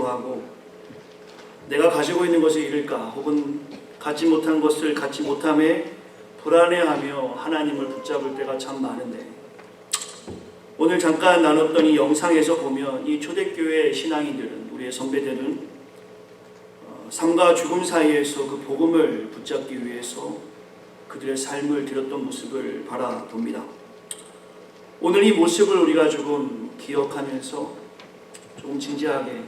불구하고 내가 가지고 있는 것을 잃을까 혹은 갖지 못한 것을 갖지 못함에 불안해하며 하나님을 붙잡을 때가 참 많은데, 오늘 잠깐 나눴던 이 영상에서 보면 이 초대교회 신앙인들은, 우리의 선배들은 삶과 죽음 사이에서 그 복음을 붙잡기 위해서 그들의 삶을 드렸던 모습을 바라봅니다. 오늘 이 모습을 우리가 조금 기억하면서 조금 진지하게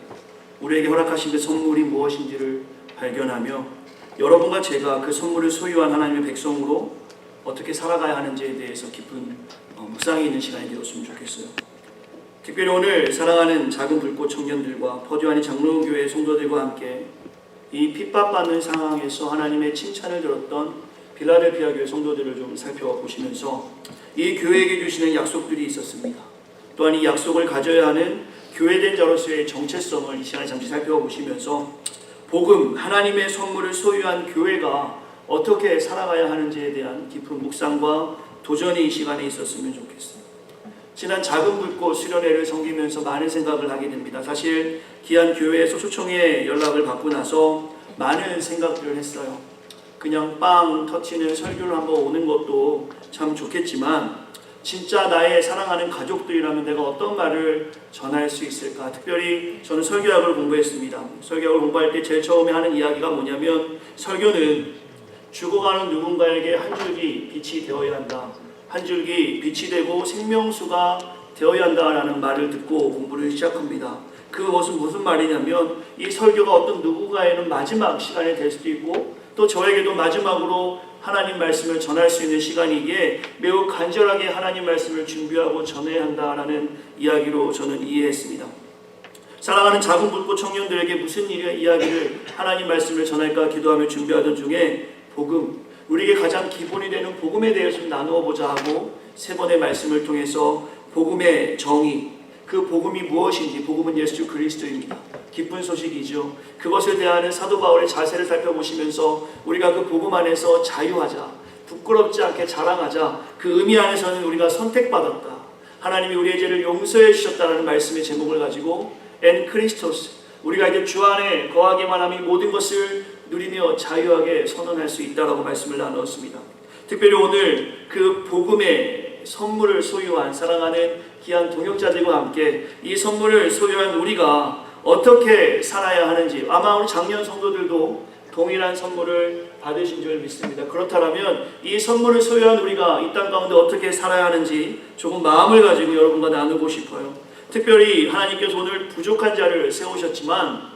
우리에게 허락하신 그 선물이 무엇인지를 발견하며 여러분과 제가 그 선물을 소유한 하나님의 백성으로 어떻게 살아가야 하는지에 대해서 깊은 묵상이 있는 시간이 되었으면 좋겠어요. 특별히 오늘 사랑하는 작은 불꽃 청년들과 퍼듀아니 장로교회 성도들과 함께 이 핍박받는 상황에서 하나님의 칭찬을 들었던 빌라델피아 교회 성도들을 좀 살펴보시면서 이 교회에게 주시는 약속들이 있었습니다. 또한 이 약속을 가져야 하는 교회된 자로서의 정체성을 이 시간에 잠시 살펴보시면서 복음, 하나님의 선물을 소유한 교회가 어떻게 살아가야 하는지에 대한 깊은 묵상과 도전이 이 시간에 있었으면 좋겠어요. 지난 작은 불꽃 수련회를 섬기면서 많은 생각을 하게 됩니다. 사실 귀한 교회에서 초청에 연락을 받고 나서 많은 생각들을 했어요. 그냥 빵 터치는 설교를 한번 오는 것도 참 좋겠지만 진짜 나의 사랑하는 가족들이라면 내가 어떤 말을 전할 수 있을까? 특별히 저는 설교학을 공부했습니다. 설교학을 공부할 때 제일 처음에 하는 이야기가 뭐냐면, 설교는 죽어가는 누군가에게 한 줄기 빛이 되어야 한다. 한 줄기 빛이 되고 생명수가 되어야 한다라는 말을 듣고 공부를 시작합니다. 그것은 무슨 말이냐면, 이 설교가 어떤 누군가에는 마지막 시간이 될 수도 있고 또 저에게도 마지막으로 하나님 말씀을 전할 수 있는 시간이기에 매우 간절하게 하나님 말씀을 준비하고 전해야 한다라는 이야기로 저는 이해했습니다. 사랑하는 작은 불꽃 청년들에게 무슨 이야기를 하나님 말씀을 전할까 기도하며 준비하던 중에 복음, 우리에게 가장 기본이 되는 복음에 대해서 나누어 보자 하고 세 번의 말씀을 통해서 복음의 정의, 그 복음이 무엇인지, 복음은 예수 그리스도입니다. 기쁜 소식이죠. 그것을 대하는 사도 바울의 자세를 살펴보시면서 우리가 그 복음 안에서 자유하자, 부끄럽지 않게 자랑하자, 그 의미 안에서는 우리가 선택받았다, 하나님이 우리의 죄를 용서해 주셨다는 말씀의 제목을 가지고 엔 크리스토스, 우리가 이제 주 안에 거하기만 하면 모든 것을 누리며 자유하게 선언할 수 있다라고 말씀을 나누었습니다. 특별히 오늘 그 복음의 선물을 소유한 사랑하는 귀한 동역자들과 함께 이 선물을 소유한 우리가 어떻게 살아야 하는지, 아마 우리 작년 성도들도 동일한 선물을 받으신 줄 믿습니다. 그렇다면 이 선물을 소유한 우리가 이 땅 가운데 어떻게 살아야 하는지 조금 마음을 가지고 여러분과 나누고 싶어요. 특별히 하나님께서 오늘 부족한 자를 세우셨지만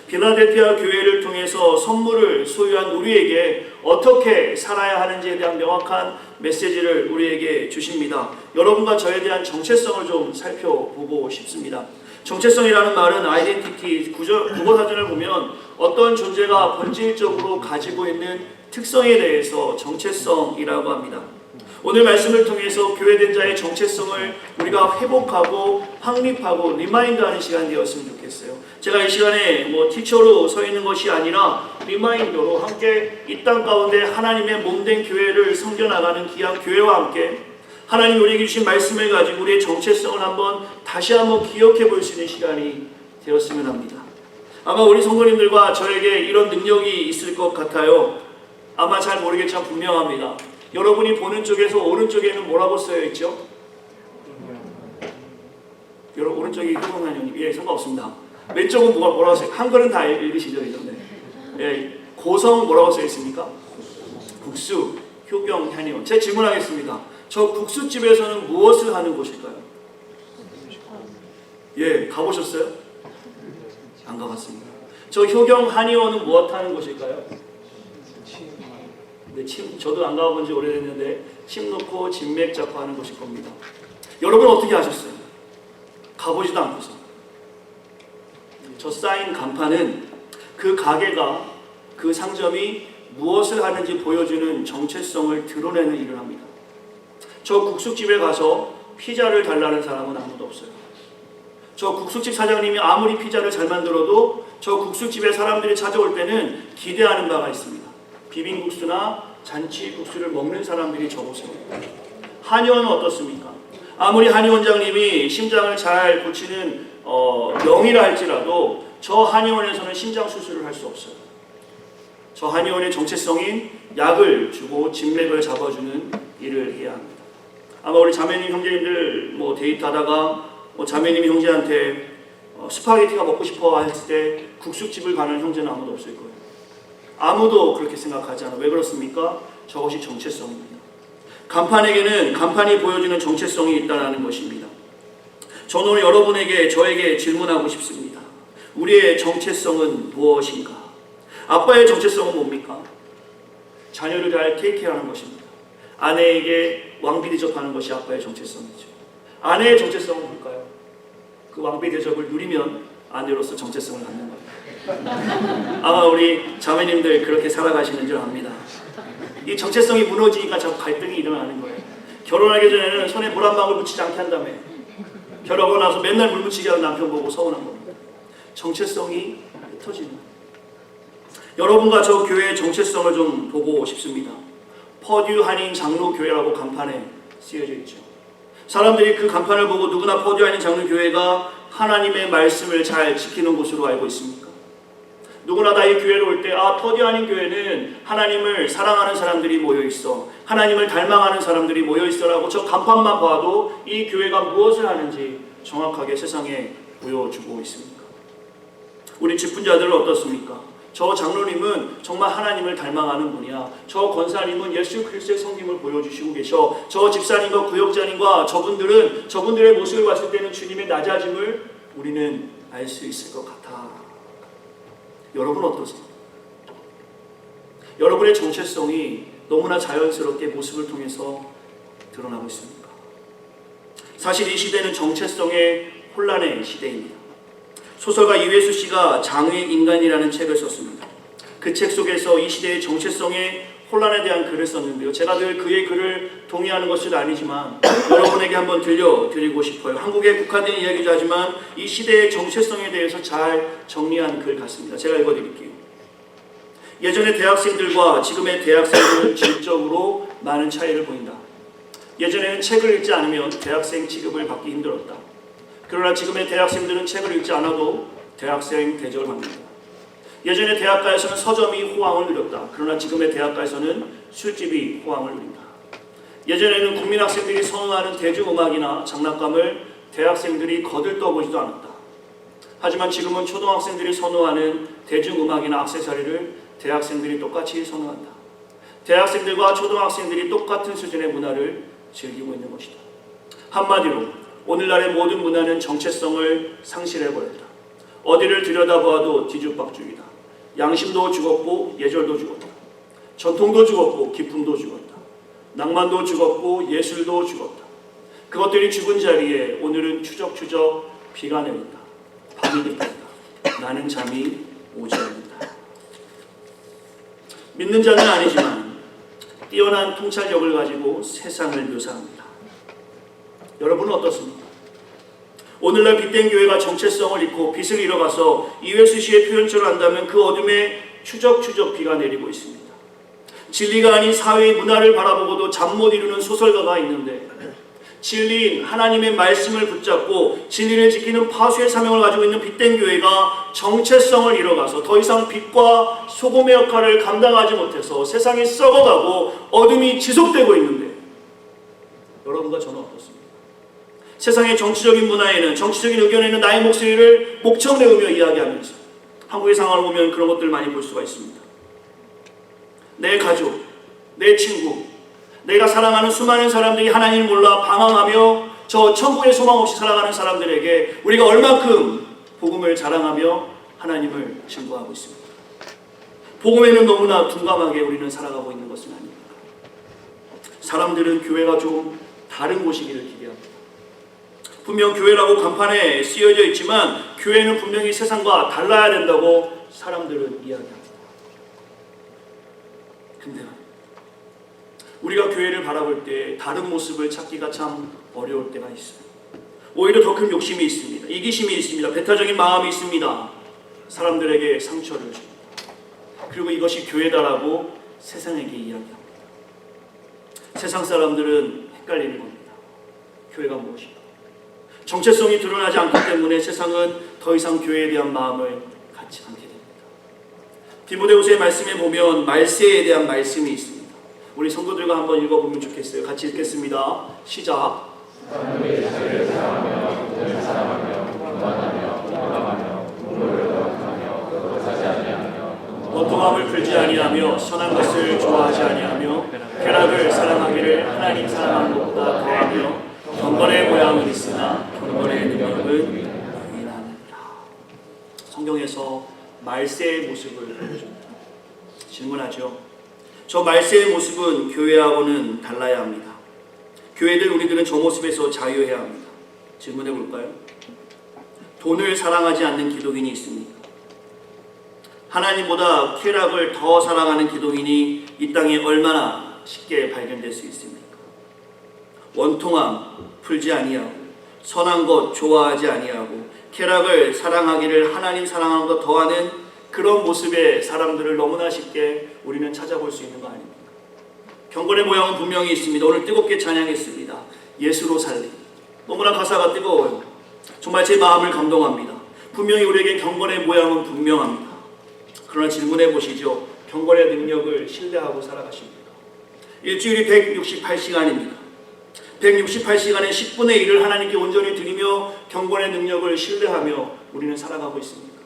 빌라델피아 교회를 통해서 선물을 소유한 우리에게 어떻게 살아야 하는지에 대한 명확한 메시지를 우리에게 주십니다. 여러분과 저에 대한 정체성을 좀 살펴보고 싶습니다. 정체성이라는 말은 아이덴티티, 국어사전을 보면 어떤 존재가 본질적으로 가지고 있는 특성에 대해서 정체성이라고 합니다. 오늘 말씀을 통해서 교회된 자의 정체성을 우리가 회복하고 확립하고 리마인드하는 시간이 되었으면 좋겠어요. 제가 이 시간에 티처로 서 있는 것이 아니라 리마인더로 함께 이 땅 가운데 하나님의 몸된 교회를 섬겨나가는 귀한 교회와 함께 하나님 우리에게 주신 말씀을 가지고 우리의 정체성을 다시 한번 기억해 볼 수 있는 시간이 되었으면 합니다. 아마 우리 성도님들과 저에게 이런 능력이 있을 것 같아요. 아마 잘 모르겠지만 분명합니다. 여러분이 보는 쪽에서 오른쪽에는 뭐라고 쓰여 있죠? 여러분 오른쪽이 효동한형님, 예, 상관없습니다. 왼쪽은 뭐라고 써요? 한글은 다 읽으시죠, 이런데. 예, 고성 뭐라고 써 있습니까? 국수, 효경, 한의원. 제가 질문하겠습니다. 저 국수집에서는 무엇을 하는 곳일까요? 예, 가보셨어요? 안 가봤습니다. 저 효경, 한의원은 무엇 하는 곳일까요? 네, 저도 안 가본 지 오래됐는데 침 놓고 진맥 잡고 하는 곳일 겁니다. 여러분 어떻게 하셨어요? 가보지도 않고서. 저 쌓인 간판은 그 가게가, 그 상점이 무엇을 하는지 보여주는 정체성을 드러내는 일을 합니다. 저 국수집에 가서 피자를 달라는 사람은 아무도 없어요. 저 국수집 사장님이 아무리 피자를 잘 만들어도 저 국수집에 사람들이 찾아올 때는 기대하는 바가 있습니다. 비빔국수나 잔치국수를 먹는 사람들이 적으세요. 한의원은 어떻습니까? 아무리 한의원장님이 심장을 잘 고치는 명이라 할지라도 저 한의원에서는 심장 수술을 할 수 없어요. 저 한의원의 정체성인 약을 주고 진맥을 잡아주는 일을 해야 합니다. 아마 우리 자매님 형제님들 데이트하다가 자매님이 형제한테 스파게티가 먹고 싶어 했을 때 국수집을 가는 형제는 아무도 없을 거예요. 아무도 그렇게 생각하지 않아요. 왜 그렇습니까? 저것이 정체성입니다. 간판에게는 간판이 보여주는 정체성이 있다는 것입니다. 저는 오늘 여러분에게 저에게 질문하고 싶습니다. 우리의 정체성은 무엇인가? 아빠의 정체성은 뭡니까? 자녀를 잘 테이크케어하는 것입니다. 아내에게 왕비 대접하는 것이 아빠의 정체성이죠. 아내의 정체성은 뭘까요? 그 왕비 대접을 누리면 아내로서 정체성을 갖는 거예요. 아마 우리 자매님들 그렇게 살아가시는 줄 압니다. 이 정체성이 무너지니까 자꾸 갈등이 일어나는 거예요. 결혼하기 전에는 손에 물 한 방울 묻히지 않게 한다며. 결혼하고 나서 맨날 물 묻히게 하는 남편 보고 서운한 겁니다. 정체성이 흩어지는 거예요. 여러분과 저 교회의 정체성을 좀 보고 싶습니다. 퍼듀 한인 장로교회라고 간판에 쓰여져 있죠. 사람들이 그 간판을 보고 누구나 퍼듀 한인 장로교회가 하나님의 말씀을 잘 지키는 곳으로 알고 있습니까? 누구나 다 이 교회로 올 때 퍼듀 한인 교회는 하나님을 사랑하는 사람들이 모여있어, 하나님을 닮아가는 사람들이 모여있어라고 저 간판만 봐도 이 교회가 무엇을 하는지 정확하게 세상에 보여주고 있습니까? 우리 직분자들은 어떻습니까? 저 장로님은 정말 하나님을 닮아가는 분이야. 저 권사님은 예수 그리스도의 성김을 보여주시고 계셔. 저 집사님과 구역자님과 저분들의 모습을 봤을 때는 주님의 낮아짐을 우리는 알 수 있을 것 같아. 여러분 어떠세요? 여러분의 정체성이 너무나 자연스럽게 모습을 통해서 드러나고 있습니까? 사실 이 시대는 정체성의 혼란의 시대입니다. 소설가 이회수 씨가 장의 인간이라는 책을 썼습니다. 그 책 속에서 이 시대의 정체성의 혼란에 대한 글을 썼는데요. 제가 늘 그의 글을 동의하는 것은 아니지만 여러분에게 한번 들려드리고 싶어요. 한국에 국한된 이야기죠. 하지만 이 시대의 정체성에 대해서 잘 정리한 글 같습니다. 제가 읽어드릴게요. 예전의 대학생들과 지금의 대학생들은 질적으로 많은 차이를 보인다. 예전에는 책을 읽지 않으면 대학생 취급을 받기 힘들었다. 그러나 지금의 대학생들은 책을 읽지 않아도 대학생 대접을 받는다. 예전에 대학가에서는 서점이 호황을 누렸다. 그러나 지금의 대학가에서는 술집이 호황을 누린다. 예전에는 국민학생들이 선호하는 대중음악이나 장난감을 대학생들이 거들떠보지도 않았다. 하지만 지금은 초등학생들이 선호하는 대중음악이나 액세서리를 대학생들이 똑같이 선호한다. 대학생들과 초등학생들이 똑같은 수준의 문화를 즐기고 있는 것이다. 한마디로 오늘날의 모든 문화는 정체성을 상실해버렸다. 어디를 들여다보아도 뒤죽박죽이다. 양심도 죽었고 예절도 죽었다. 전통도 죽었고 기품도 죽었다. 낭만도 죽었고 예술도 죽었다. 그것들이 죽은 자리에 오늘은 추적추적 비가 내린다. 밤이 깊다. 나는 잠이 오지 않는다. 믿는 자는 아니지만 뛰어난 통찰력을 가지고 세상을 묘사합니다. 여러분은 어떻습니까? 오늘날 빛된 교회가 정체성을 잃고 빛을 잃어가서 이회수 씨의 표현처럼 한다면 그 어둠에 추적추적 비가 내리고 있습니다. 진리가 아닌 사회의 문화를 바라보고도 잠 못 이루는 소설가가 있는데 진리인 하나님의 말씀을 붙잡고 진리를 지키는 파수의 사명을 가지고 있는 빛된 교회가 정체성을 잃어가서 더 이상 빛과 소금의 역할을 감당하지 못해서 세상이 썩어가고 어둠이 지속되고 있는데 여러분과 저는 어떻습니까? 세상의 정치적인 문화에는, 정치적인 의견에는 나의 목소리를 목청 내으며 이야기하면서 한국의 상황을 보면 그런 것들을 많이 볼 수가 있습니다. 내 가족, 내 친구, 내가 사랑하는 수많은 사람들이 하나님을 몰라 방황하며 저 천국의 소망 없이 살아가는 사람들에게 우리가 얼만큼 복음을 자랑하며 하나님을 증거하고 있습니다. 복음에는 너무나 둔감하게 우리는 살아가고 있는 것은 아닙니까? 사람들은 교회가 좀 다른 곳이기를 기대합니다. 분명 교회라고 간판에 쓰여져 있지만 교회는 분명히 세상과 달라야 된다고 사람들은 이야기합니다. 근데 우리가 교회를 바라볼 때 다른 모습을 찾기가 참 어려울 때가 있어요. 오히려 더 큰 욕심이 있습니다. 이기심이 있습니다. 배타적인 마음이 있습니다. 사람들에게 상처를 줍니다. 그리고 이것이 교회다라고 세상에게 이야기합니다. 세상 사람들은 헷갈리는 겁니다. 교회가 무엇인가? 정체성이 드러나지 않기 때문에 세상은 더 이상 교회에 대한 마음을 갖지 않게 됩니다. 디모데후서의 말씀에 보면 말세에 대한 말씀이 있습니다. 우리 성도들과 한번 읽어보면 좋겠어요. 같이 읽겠습니다. 시작. 원통함을 풀지 아니하며 선한 것을 좋아하지 아니하며 쾌락을 사랑하기를 하나님 사랑하는 것보다 더하며 경건의 모양은 있으나 경건의 능력은 부인하느니라. 성경에서 말세의 모습을 보여줍니다. 질문하죠. 저 말세의 모습은 교회하고는 달라야 합니다. 교회들 우리들은 저 모습에서 자유해야 합니다. 질문해 볼까요? 돈을 사랑하지 않는 기독인이 있습니까? 하나님보다 쾌락을 더 사랑하는 기독인이 이 땅에 얼마나 쉽게 발견될 수 있습니까? 원통함 풀지 아니하고 선한 것 좋아하지 아니하고 쾌락을 사랑하기를 하나님 사랑하는 것 더하는 그런 모습의 사람들을 너무나 쉽게 우리는 찾아볼 수 있는 거 아닙니까? 경건의 모양은 분명히 있습니다. 오늘 뜨겁게 찬양했습니다. 예수로 살림. 너무나 가사가 뜨거워요. 정말 제 마음을 감동합니다. 분명히 우리에게 경건의 모양은 분명합니다. 그러나 질문해 보시죠. 경건의 능력을 신뢰하고 살아가십니까? 일주일이 168시간입니다. 168시간의 10분의 1을 하나님께 온전히 드리며 경건의 능력을 신뢰하며 우리는 살아가고 있습니까?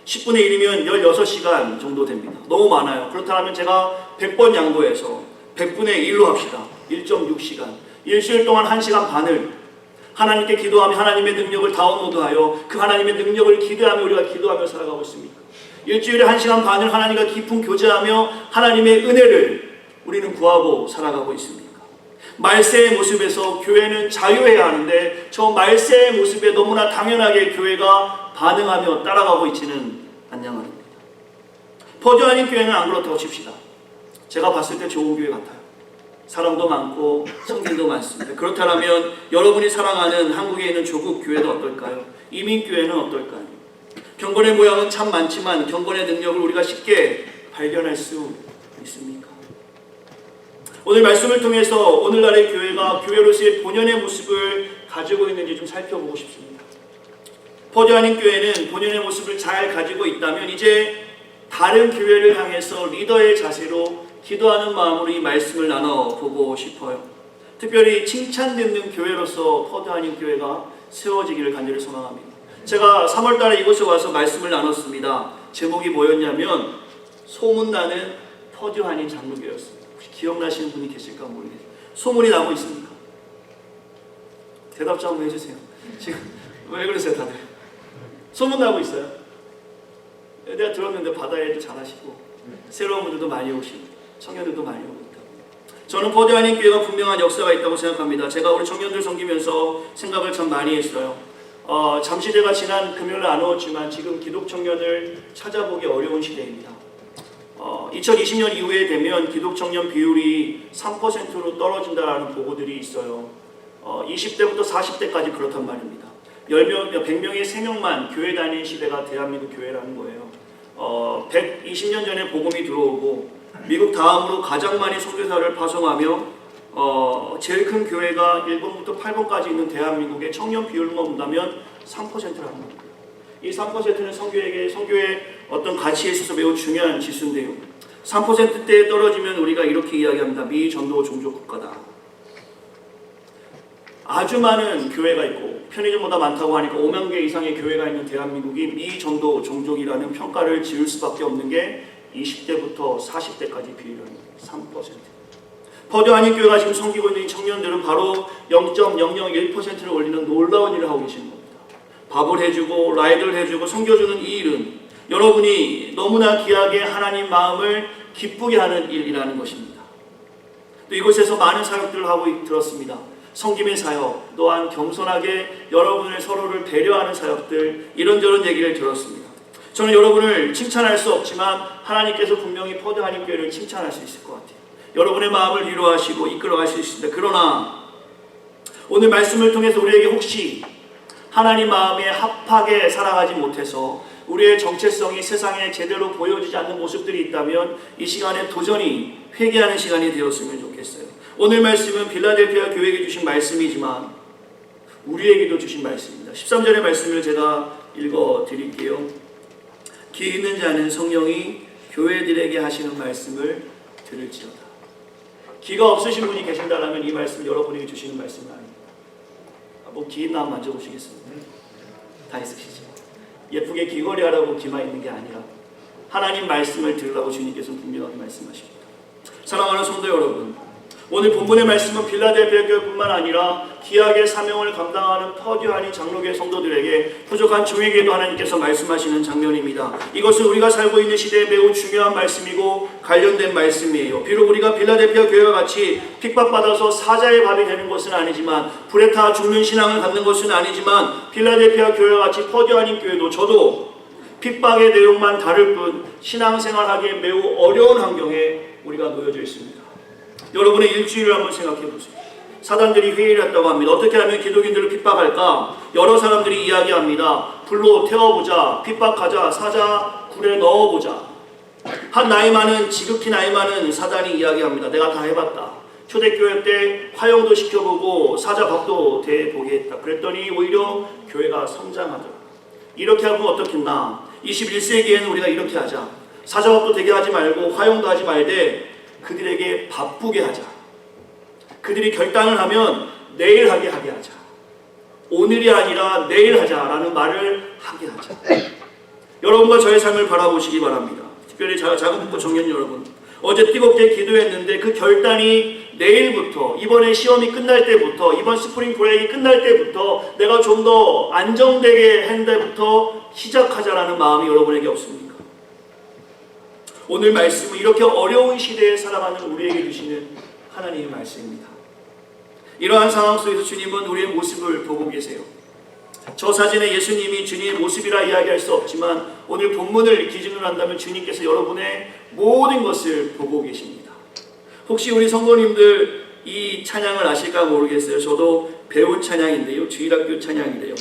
10분의 1이면 16시간 정도 됩니다. 너무 많아요. 그렇다면 제가 100번 양보해서 100분의 1로 합시다. 1.6시간. 일주일 동안 1시간 반을 하나님께 기도하며 하나님의 능력을 다운로드하여 그 하나님의 능력을 기대하며 우리가 기도하며 살아가고 있습니까? 일주일에 1시간 반을 하나님과 깊은 교제하며 하나님의 은혜를 우리는 구하고 살아가고 있습니까? 말세의 모습에서 교회는 자유해야 하는데 저 말세의 모습에 너무나 당연하게 교회가 반응하며 따라가고 있지는 않냐말입니다. 퍼주 아닌 교회는 안 그렇다고 칩시다. 제가 봤을 때 좋은 교회 같아요. 사람도 많고 성경도 많습니다. 그렇다면 여러분이 사랑하는 한국에 있는 조국 교회도 어떨까요? 이민교회는 어떨까요? 경건의 모양은 참 많지만 경건의 능력을 우리가 쉽게 발견할 수 있습니까? 오늘 말씀을 통해서 오늘날의 교회가 교회로서의 본연의 모습을 가지고 있는지 좀 살펴보고 싶습니다. 퍼주 아닌 교회는 본연의 모습을 잘 가지고 있다면 이제 다른 교회를 향해서 리더의 자세로 기도하는 마음으로 이 말씀을 나눠보고 싶어요. 특별히 칭찬듣는 교회로서 퍼주 아닌 교회가 세워지기를 간절히 소망합니다. 제가 3월달에 이곳에 와서 말씀을 나눴습니다. 제목이 뭐였냐면 소문나는 퍼주 아닌 장로교였습니다. 혹시 기억나시는 분이 계실까 모르겠어요. 소문이 나고 있습니까? 대답 좀 해주세요. 지금 왜 그러세요 다들? 소문나고 있어요. 내가 들었는데 바다에도 잘하시고 새로운 분들도 많이 오시고 청년들도 많이 오고 있다고. 저는 퍼주 아닌 교회가 분명한 역사가 있다고 생각합니다. 제가 우리 청년들 섬기면서 생각을 참 많이 했어요. 잠시 제가 지난 금요일에 나누었지만 지금 기독 청년을 찾아보기 어려운 시대입니다. 2020년 이후에 되면 기독 청년 비율이 3%로 떨어진다는 보고들이 있어요. 20대부터 40대까지 그렇단 말입니다. 100명에 3명만 교회 다니는 시대가 대한민국 교회라는 거예요. 120년 전에 복음이 들어오고 미국 다음으로 가장 많이 선교사를 파송하며 제일 큰 교회가 1번부터 8번까지 있는 대한민국의 청년 비율만 본다면 3%라는 겁니다. 이 3%는 선교의 어떤 가치에 있어서 매우 중요한 지수인데요. 3%대에 떨어지면 우리가 이렇게 이야기합니다. 미전도 종족 국가다. 아주 많은 교회가 있고 편의점보다 많다고 하니까 5만 개 이상의 교회가 있는 대한민국이 미전도 종족이라는 평가를 지을 수밖에 없는 게 20대부터 40대까지 비율입니다. 3%. 퍼주 아닌 교회가 지금 섬기고 있는 청년들은 바로 0.001%를 올리는 놀라운 일을 하고 계시는 겁니다. 밥을 해주고 라이드를 해주고 섬겨주는 이 일은 여러분이 너무나 귀하게 하나님 마음을 기쁘게 하는 일이라는 것입니다. 또 이곳에서 많은 사역들을 하고 들었습니다. 섬김의 사역, 또한 겸손하게 여러분을 서로를 배려하는 사역들, 이런저런 얘기를 들었습니다. 저는 여러분을 칭찬할 수 없지만 하나님께서 분명히 퍼주 아닌 교회를 칭찬할 수 있을 것 같아요. 여러분의 마음을 위로하시고 이끌어갈 수 있습니다. 그러나 오늘 말씀을 통해서 우리에게 혹시 하나님 마음에 합하게 살아가지 못해서 우리의 정체성이 세상에 제대로 보여지지 않는 모습들이 있다면 이 시간에 도전히 회개하는 시간이 되었으면 좋겠어요. 오늘 말씀은 빌라델피아 교회에게 주신 말씀이지만 우리에게도 주신 말씀입니다. 13절의 말씀을 제가 읽어 드릴게요. 귀 있는 자는 성령이 교회들에게 하시는 말씀을 들을지어다. 귀가 없으신 분이 계신다면 이 말씀 여러분에게 주시는 말씀은 아닙니다. 뭐 귀 있나 한번 만져보시겠습니까? 다 있으시죠? 예쁘게 귀걸이 하라고 귀만 있는 게 아니라 하나님 말씀을 들으라고 주님께서는 분명하게 말씀하십니다. 사랑하는 성도 여러분, 오늘 본문의 말씀은 빌라델피아 교회뿐만 아니라 귀하게 사명을 감당하는 퍼듀아니 장로교회 성도들에게 부족한 종에게도 하나님께서 말씀하시는 장면입니다. 이것은 우리가 살고 있는 시대에 매우 중요한 말씀이고 관련된 말씀이에요. 비록 우리가 빌라델피아 교회와 같이 핍박받아서 사자의 밥이 되는 것은 아니지만, 불에 타 죽는 신앙을 갖는 것은 아니지만, 빌라델피아 교회와 같이 퍼듀아니 교회도 저도 핍박의 내용만 다를 뿐 신앙생활하기에 매우 어려운 환경에 우리가 놓여져 있습니다. 여러분의 일주일을 한번 생각해 보세요. 사단들이 회의를 했다고 합니다. 어떻게 하면 기독인들을 핍박할까? 여러 사람들이 이야기합니다. 불로 태워보자, 핍박하자, 사자 굴에 넣어보자. 한 나이 많은, 지극히 나이 많은 사단이 이야기합니다. 내가 다 해봤다. 초대교회 때 화형도 시켜보고 사자밥도 대보게 했다. 그랬더니 오히려 교회가 성장하더라. 이렇게 하면 어떻겠나? 21세기에는 우리가 이렇게 하자. 사자밥도 되게 하지 말고 화형도 하지 말되 그들에게 바쁘게 하자. 그들이 결단을 하면 내일 하게 하자. 오늘이 아니라 내일 하자라는 말을 하게 하자. 여러분과 저의 삶을 바라보시기 바랍니다. 특별히 작은 북부 청년 여러분, 어제 뜨겁게 기도했는데 그 결단이 내일부터, 이번에 시험이 끝날 때부터, 이번 스프링 브레이크 끝날 때부터 내가 좀 더 안정되게 한 데부터 시작하자라는 마음이 여러분에게 없습니까? 오늘 말씀은 이렇게 어려운 시대에 살아가는 우리에게 주시는 하나님의 말씀입니다. 이러한 상황 속에서 주님은 우리의 모습을 보고 계세요. 저 사진에 예수님이 주님의 모습이라 이야기할 수 없지만 오늘 본문을 기준으로 한다면 주님께서 여러분의 모든 것을 보고 계십니다. 혹시 우리 성도님들 이 찬양을 아실까 모르겠어요. 저도 배운 찬양인데요. 주일학교 찬양이래요.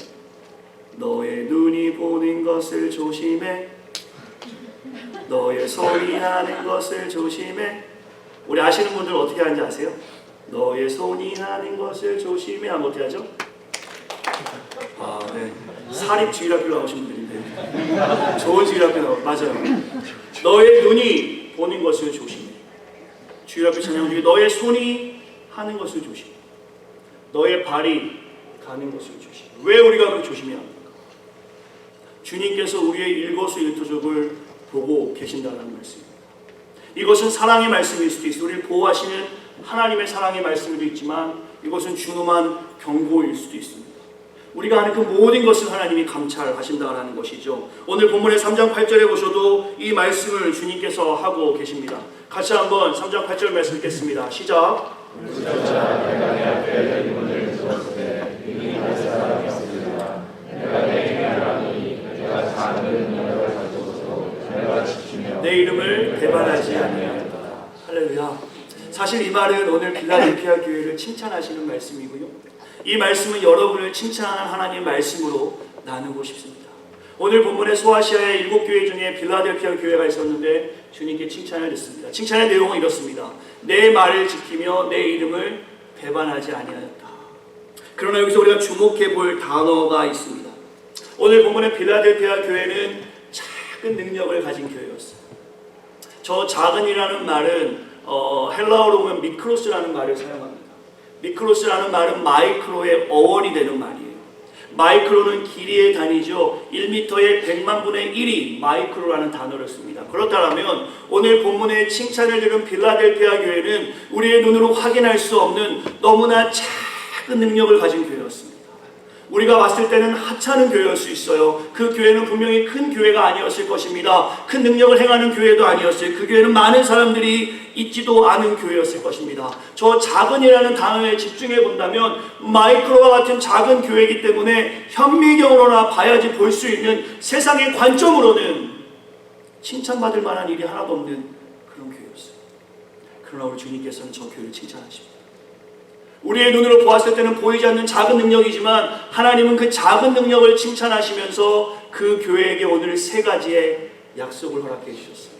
너의 눈이 보는 것을 조심해, 너의 손이 하는 것을 조심해. 우리 아시는 분들 어떻게 하는지 아세요? 너의 손이 하는 것을 조심해 하면 어떻게 하죠? 아, 네. 사립 주일학교 나오신 분들인데 좋은 주일학교 맞아요. 너의 눈이 보는 것을 조심해. 주일학교 찬양 중에 너의 손이 하는 것을 조심해. 너의 발이 가는 것을 조심해. 왜 우리가 그 조심해야 합니까? 주님께서 우리의 일거수일투족을 보고 계신다는 말씀입니다. 이것은 사랑의 말씀일 수도 있어요. 우리를 보호하시는 하나님의 사랑의 말씀도 있지만 이것은 준엄한 경고일 수도 있습니다. 우리가 하는 그 모든 것을 하나님이 감찰하신다는 것이죠. 오늘 본문의 3장 8절에 보셔도 이 말씀을 주님께서 하고 계십니다. 같이 한번 3장 8절 말씀 읽겠습니다. 시작. 내가 내 앞에 이문을 두었을 때 이미 할 사람이 없으리라. 내가 내게 하라니 내가 작은 능력을 가지고서 내가 지키며 내 이름을 배반하지 아니하였다. 할렐루야. 사실 이 말은 오늘 빌라델피아 교회를 칭찬하시는 말씀이고요. 이 말씀은 여러분을 칭찬하는 하나님의 말씀으로 나누고 싶습니다. 오늘 본문의 소아시아의 7교회 중에 빌라델피아 교회가 있었는데 주님께 칭찬을 듣습니다. 칭찬의 내용은 이렇습니다. 내 말을 지키며 내 이름을 배반하지 아니하였다. 그러나 여기서 우리가 주목해 볼 단어가 있습니다. 오늘 본문의 빌라델피아 교회는 작은 능력을 가진 교회였어요. 저 작은이라는 말은 헬라어로 보면 미크로스라는 말을 사용합니다. 미크로스라는 말은 마이크로의 어원이 되는 말이에요. 마이크로는 길이의 단위죠. 1m의 100만 분의 1이 마이크로라는 단어를 씁니다. 그렇다면 오늘 본문의 칭찬을 들은 빌라델피아 교회는 우리의 눈으로 확인할 수 없는 너무나 작은 능력을 가진 교회였습니다. 우리가 봤을 때는 하찮은 교회일 수 있어요. 그 교회는 분명히 큰 교회가 아니었을 것입니다. 큰 능력을 행하는 교회도 아니었어요. 그 교회는 많은 사람들이 있지도 않은 교회였을 것입니다. 저 작은이라는 단어에 집중해 본다면 마이크로와 같은 작은 교회이기 때문에 현미경으로나 봐야지 볼 수 있는 세상의 관점으로는 칭찬받을 만한 일이 하나도 없는 그런 교회였어요. 그러나 우리 주님께서는 저 교회를 칭찬하십니다. 우리의 눈으로 보았을 때는 보이지 않는 작은 능력이지만 하나님은 그 작은 능력을 칭찬하시면서 그 교회에게 오늘 3가지의 약속을 허락해 주셨어요.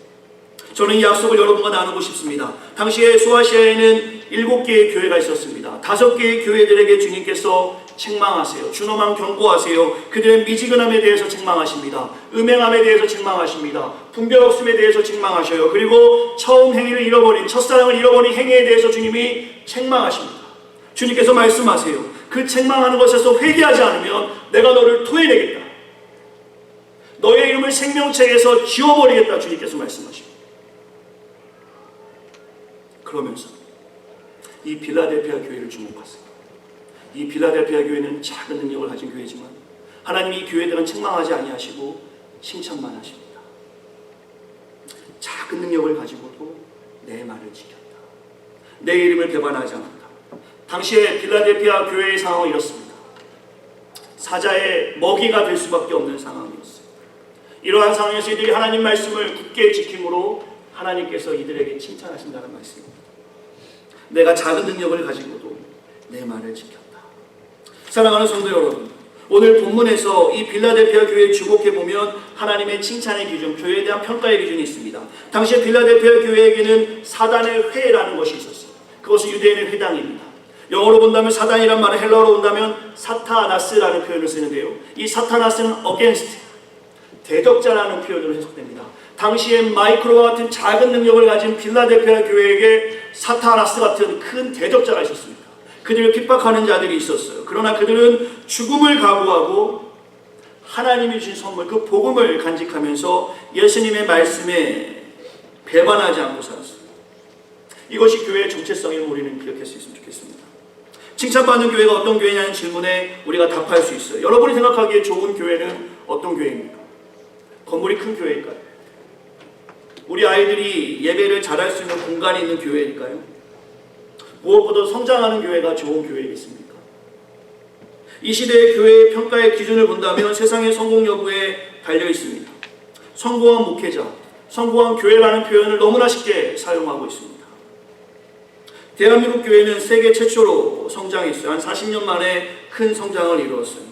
저는 이 약속을 여러분과 나누고 싶습니다. 당시에 소아시아에는 7개의 교회가 있었습니다. 5개의 교회들에게 주님께서 책망하세요. 준엄한 경고하세요. 그들의 미지근함에 대해서 책망하십니다. 음행함에 대해서 책망하십니다. 분별 없음에 대해서 책망하셔요. 그리고 처음 행위를 잃어버린, 첫사랑을 잃어버린 행위에 대해서 주님이 책망하십니다. 주님께서 말씀하세요. 그 책망하는 것에서 회개하지 않으면 내가 너를 토해내겠다. 너의 이름을 생명책에서 지워버리겠다. 주님께서 말씀하십니다. 그러면서 이 빌라델피아 교회를 주목하세요. 이 빌라델피아 교회는 작은 능력을 가진 교회지만 하나님이 이 교회들은 책망하지 아니하시고 칭찬만 하십니다. 작은 능력을 가지고도 내 말을 지켰다. 내 이름을 배반하지 않았다. 당시에 빌라델피아 교회의 상황은 이렇습니다. 사자의 먹이가 될 수밖에 없는 상황이었어요. 이러한 상황에서 이들이 하나님 말씀을 굳게 지킴으로 하나님께서 이들에게 칭찬하신다는 말씀입니다. 내가 작은 능력을 가지고도 내 말을 지켰다. 사랑하는 성도 여러분, 오늘 본문에서 이 빌라델피아 교회에 주목해보면 하나님의 칭찬의 기준, 교회에 대한 평가의 기준이 있습니다. 당시에 빌라델피아 교회에게는 사단의 회라는 것이 있었어요. 그것은 유대인의 회당입니다. 영어로 본다면 사단이란 말은 헬라어로 본다면 사타나스라는 표현을 쓰는데요. 이 사타나스는 against, 대적자라는 표현으로 해석됩니다. 당시에 마이크로와 같은 작은 능력을 가진 빌라델피아 교회에게 사타나스 같은 큰 대적자가 있었습니다. 그들을 핍박하는 자들이 있었어요. 그러나 그들은 죽음을 각오하고 하나님이 주신 선물, 그 복음을 간직하면서 예수님의 말씀에 배반하지 않고 살았어요. 이것이 교회의 정체성임을 우리는 기억할 수 있으면 좋겠습니다. 칭찬받는 교회가 어떤 교회냐는 질문에 우리가 답할 수 있어요. 여러분이 생각하기에 좋은 교회는 어떤 교회입니까? 건물이 큰 교회일까요? 우리 아이들이 예배를 잘할 수 있는 공간이 있는 교회일까요? 무엇보다 성장하는 교회가 좋은 교회이겠습니까? 이 시대의 교회의 평가의 기준을 본다면 세상의 성공 여부에 달려 있습니다. 성공한 목회자, 성공한 교회라는 표현을 너무나 쉽게 사용하고 있습니다. 대한민국 교회는 세계 최초로 성장했어요. 한 40년 만에 큰 성장을 이루었어요.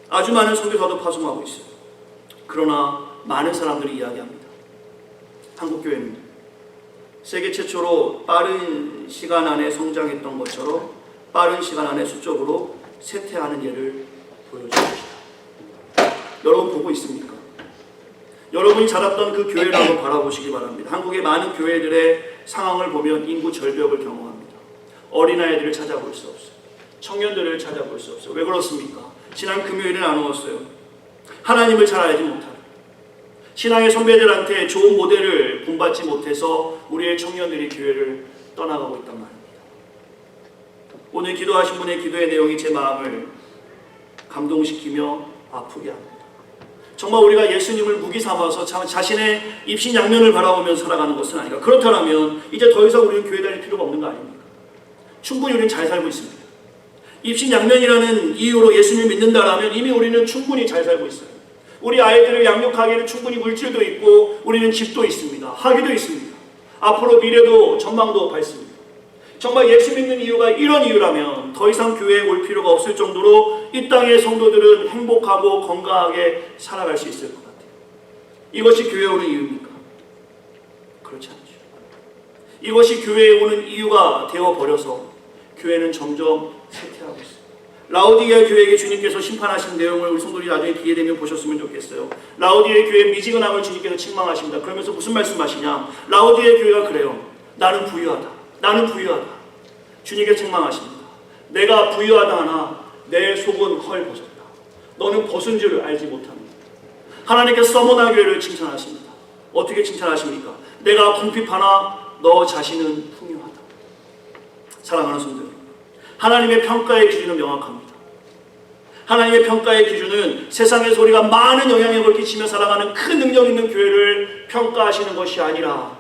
아주 많은 선교사도 파송하고 있어요. 그러나 많은 사람들이 이야기합니다. 한국교회는 세계 최초로 빠른 시간 안에 성장했던 것처럼 빠른 시간 안에 수적으로 쇠퇴하는 예를 보여줍니다. 여러분 보고 있습니까? 여러분이 자랐던 그 교회를 한번 바라보시기 바랍니다. 한국의 많은 교회들의 상황을 보면 인구 절벽을 경험합니다. 어린아이들을 찾아볼 수 없어요. 청년들을 찾아볼 수 없어요. 왜 그렇습니까? 지난 금요일에 나누었어요. 하나님을 잘 알지 못하고 신앙의 선배들한테 좋은 모델을 본받지 못해서 우리의 청년들이 교회를 떠나가고 있단 말입니다. 오늘 기도하신 분의 기도의 내용이 제 마음을 감동시키며 아프게 합니다. 정말 우리가 예수님을 무기 삼아서 자신의 입신양면을 바라보며 살아가는 것은 아닌가. 그렇다면 이제 더 이상 우리는 교회 다닐 필요가 없는 거 아닙니까? 충분히 우리는 잘 살고 있습니다. 입신양면이라는 이유로 예수님을 믿는다라면 이미 우리는 충분히 잘 살고 있어요. 우리 아이들을 양육하기에는 충분히 물질도 있고 우리는 집도 있습니다. 학위도 있습니다. 앞으로 미래도 전망도 밝습니다. 정말 예수 믿는 이유가 이런 이유라면 더 이상 교회에 올 필요가 없을 정도로 이 땅의 성도들은 행복하고 건강하게 살아갈 수 있을 것 같아요. 이것이 교회에 오는 이유입니까? 그렇지 않죠. 이것이 교회에 오는 이유가 되어버려서 교회는 점점 쇠퇴하고 있어요. 라오디게아 교회에게 주님께서 심판하신 내용을 우리 성도들이 나중에 기회 되면 보셨으면 좋겠어요. 라오디게아 교회의 미지근함을 주님께서 책망하십니다. 그러면서 무슨 말씀하시냐? 라오디게아 교회가 그래요. 나는 부유하다. 나는 부유하다. 주님께서 책망하십니다. 내가 부유하다 하나 내 속은 헐벗었다. 너는 벗은 줄 알지 못합니다. 하나님께서 서머나 교회를 칭찬하십니다. 어떻게 칭찬하십니까? 내가 궁핍하나 너 자신은 풍요하다. 사랑하는 성도 여러분, 하나님의 평가의 기준은 명확합니다. 하나님의 평가의 기준은 세상에서 우리가 많은 영향력을 끼치며 살아가는 큰 능력 있는 교회를 평가하시는 것이 아니라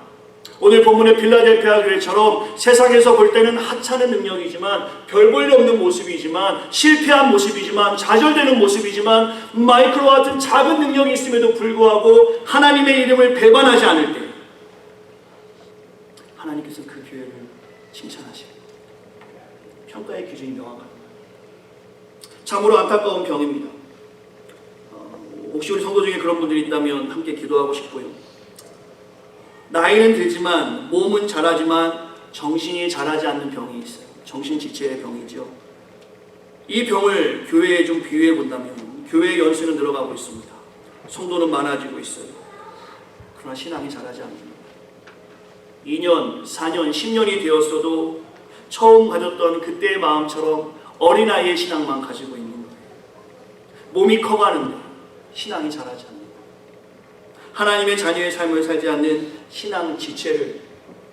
오늘 본문의 빌라델피아 교회처럼 세상에서 볼 때는 하찮은 능력이지만 별 볼 일 없는 모습이지만 실패한 모습이지만 좌절되는 모습이지만 마이크로와 같은 작은 능력이 있음에도 불구하고 하나님의 이름을 배반하지 않을 때 하나님께서 그 교회를 칭찬하십니다. 평가의 기준이 명확합니다. 참으로 안타까운 병입니다. 혹시 우리 성도 중에 그런 분들이 있다면 함께 기도하고 싶고요. 나이는 들지만 몸은 자라지만 정신이 자라지 않는 병이 있어요. 정신지체의 병이죠. 이 병을 교회에 좀 비유해 본다면 교회의 연수는 늘어가고 있습니다. 성도는 많아지고 있어요. 그러나 신앙이 자라지 않습니다. 2년, 4년, 10년이 되었어도 처음 가졌던 그때의 마음처럼 어린아이의 신앙만 가지고 있는 거예요. 몸이 커가는데 신앙이 자라지 않는 거예요. 하나님의 자녀의 삶을 살지 않는 신앙 지체를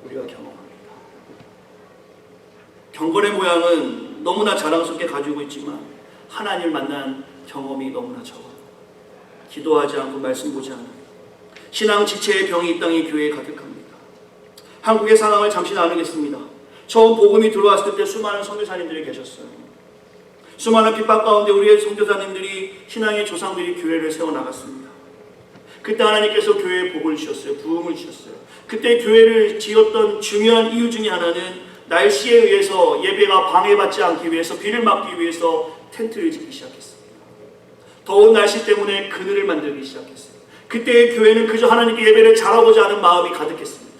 우리가 경험합니다. 경건의 모양은 너무나 자랑스럽게 가지고 있지만 하나님을 만난 경험이 너무나 적어요. 기도하지 않고 말씀 보지 않아요. 신앙 지체의 병이 이 땅의 교회에 가득합니다. 한국의 상황을 잠시 나누겠습니다. 처음 복음이 들어왔을 때 수많은 선교사님들이 계셨어요. 수많은 핍박 가운데 우리의 선교사님들이, 신앙의 조상들이 교회를 세워나갔습니다. 그때 하나님께서 교회에 복을 주셨어요. 부흥을 주셨어요. 그때 교회를 지었던 중요한 이유 중에 하나는 날씨에 의해서 예배가 방해받지 않기 위해서, 비를 막기 위해서 텐트를 짓기 시작했습니다. 더운 날씨 때문에 그늘을 만들기 시작했어요. 그때의 교회는 그저 하나님께 예배를 잘하고자 하는 마음이 가득했습니다.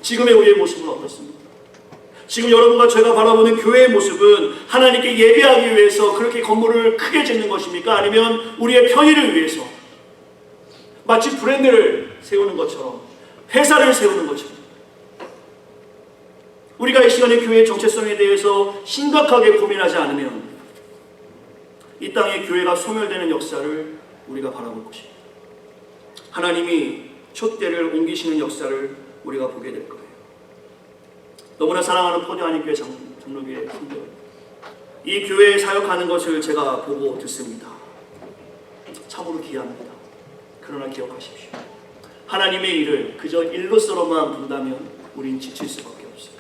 지금의 우리의 모습은 어떻습니까? 지금 여러분과 제가 바라보는 교회의 모습은 하나님께 예배하기 위해서 그렇게 건물을 크게 짓는 것입니까? 아니면 우리의 편의를 위해서 마치 브랜드를 세우는 것처럼, 회사를 세우는 것처럼, 우리가 이 시간에 교회의 정체성에 대해서 심각하게 고민하지 않으면 이 땅의 교회가 소멸되는 역사를 우리가 바라볼 것입니다. 하나님이 촛대를 옮기시는 역사를 우리가 보게 될 거예요. 너무나 사랑하는 포도하나님 장로교회 성도, 이 교회에 사역하는 것을 제가 보고 듣습니다. 참으로 귀합니다. 그러나 기억하십시오. 하나님의 일을 그저 일로서로만 본다면 우린 지칠 수밖에 없어요.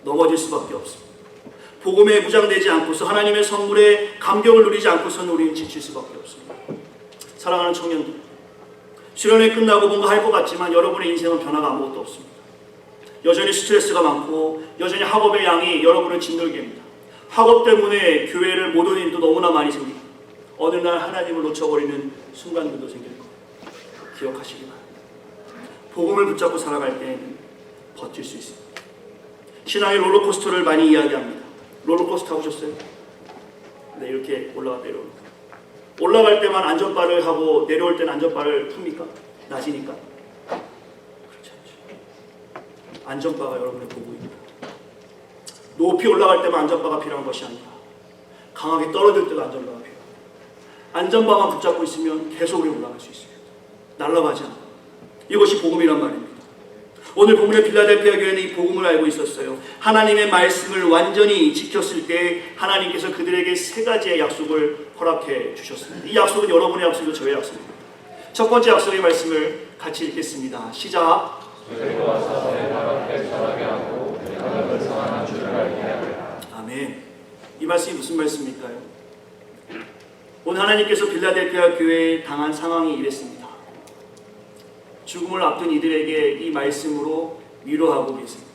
넘어질 수밖에 없습니다. 복음에 무장되지 않고서, 하나님의 선물에 감격을 누리지 않고서는 우리는 지칠 수밖에 없습니다. 사랑하는 청년들, 수련회 끝나고 뭔가 할 것 같지만 여러분의 인생은 변화가 아무것도 없습니다. 여전히 스트레스가 많고 여전히 학업의 양이 여러분을 짓눌게 합니다. 학업 때문에 교회를 못 오는 일도 너무나 많이 생깁니다. 어느 날 하나님을 놓쳐버리는 순간들도 생길 거예요. 기억하시기 바랍니다. 복음을 붙잡고 살아갈 때에는 버틸 수 있습니다. 신앙의 롤러코스터를 많이 이야기합니다. 롤러코스터 타보셨어요? 네, 이렇게 올라갔다 내려오는 거예요. 올라갈 때만 안전바를 하고 내려올 때는 안전바를 풉니까? 낮이니까? 그렇지 않죠. 안전바가 여러분의 보고입니다. 높이 올라갈 때만 안전바가 필요한 것이 아니라 강하게 떨어질 때도 안전바가 필요합니다. 안전바만 붙잡고 있으면 계속 우리 올라갈 수 있습니다. 날아가지 않아요. 이것이 복음이란 말입니다. 오늘 본문의 빌라델피아 교회는 이 복음을 알고 있었어요. 하나님의 말씀을 완전히 지켰을 때 하나님께서 그들에게 세 가지의 약속을 허락해 주셨습니다. 이 약속은 여러분의 약속이고 저의 약속입니다. 첫 번째 약속의 말씀을 같이 읽겠습니다. 시작. 아멘. 이 말씀이 무슨 말씀일까요? 오늘 하나님께서 빌라델피아 교회에 당한 상황이 이랬습니다. 죽음을 앞둔 이들에게 이 말씀으로 위로하고 계십니다.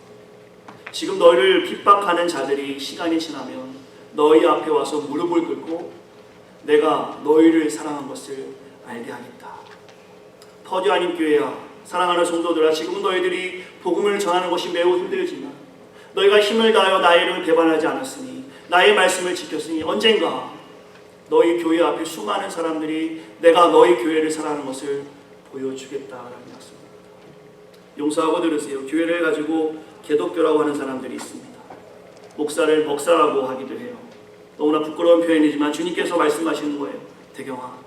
지금 너희를 핍박하는 자들이 시간이 지나면 너희 앞에 와서 무릎을 꿇고 내가 너희를 사랑한 것을 알게 하겠다. 퍼디아님 교회야, 사랑하는 성도들아, 지금 너희들이 복음을 전하는 것이 매우 힘들지만 너희가 힘을 다하여 나의 이름을 배반하지 않았으니, 나의 말씀을 지켰으니 언젠가 너희 교회 앞에 수많은 사람들이 내가 너희 교회를 사랑하는 것을 보여주겠다라는 약속입니다. 용서하고 들으세요. 교회를 가지고 개독교라고 하는 사람들이 있습니다. 목사를 먹사라고 하기도 해요. 너무나 부끄러운 표현이지만 주님께서 말씀하시는 거예요. 대경아,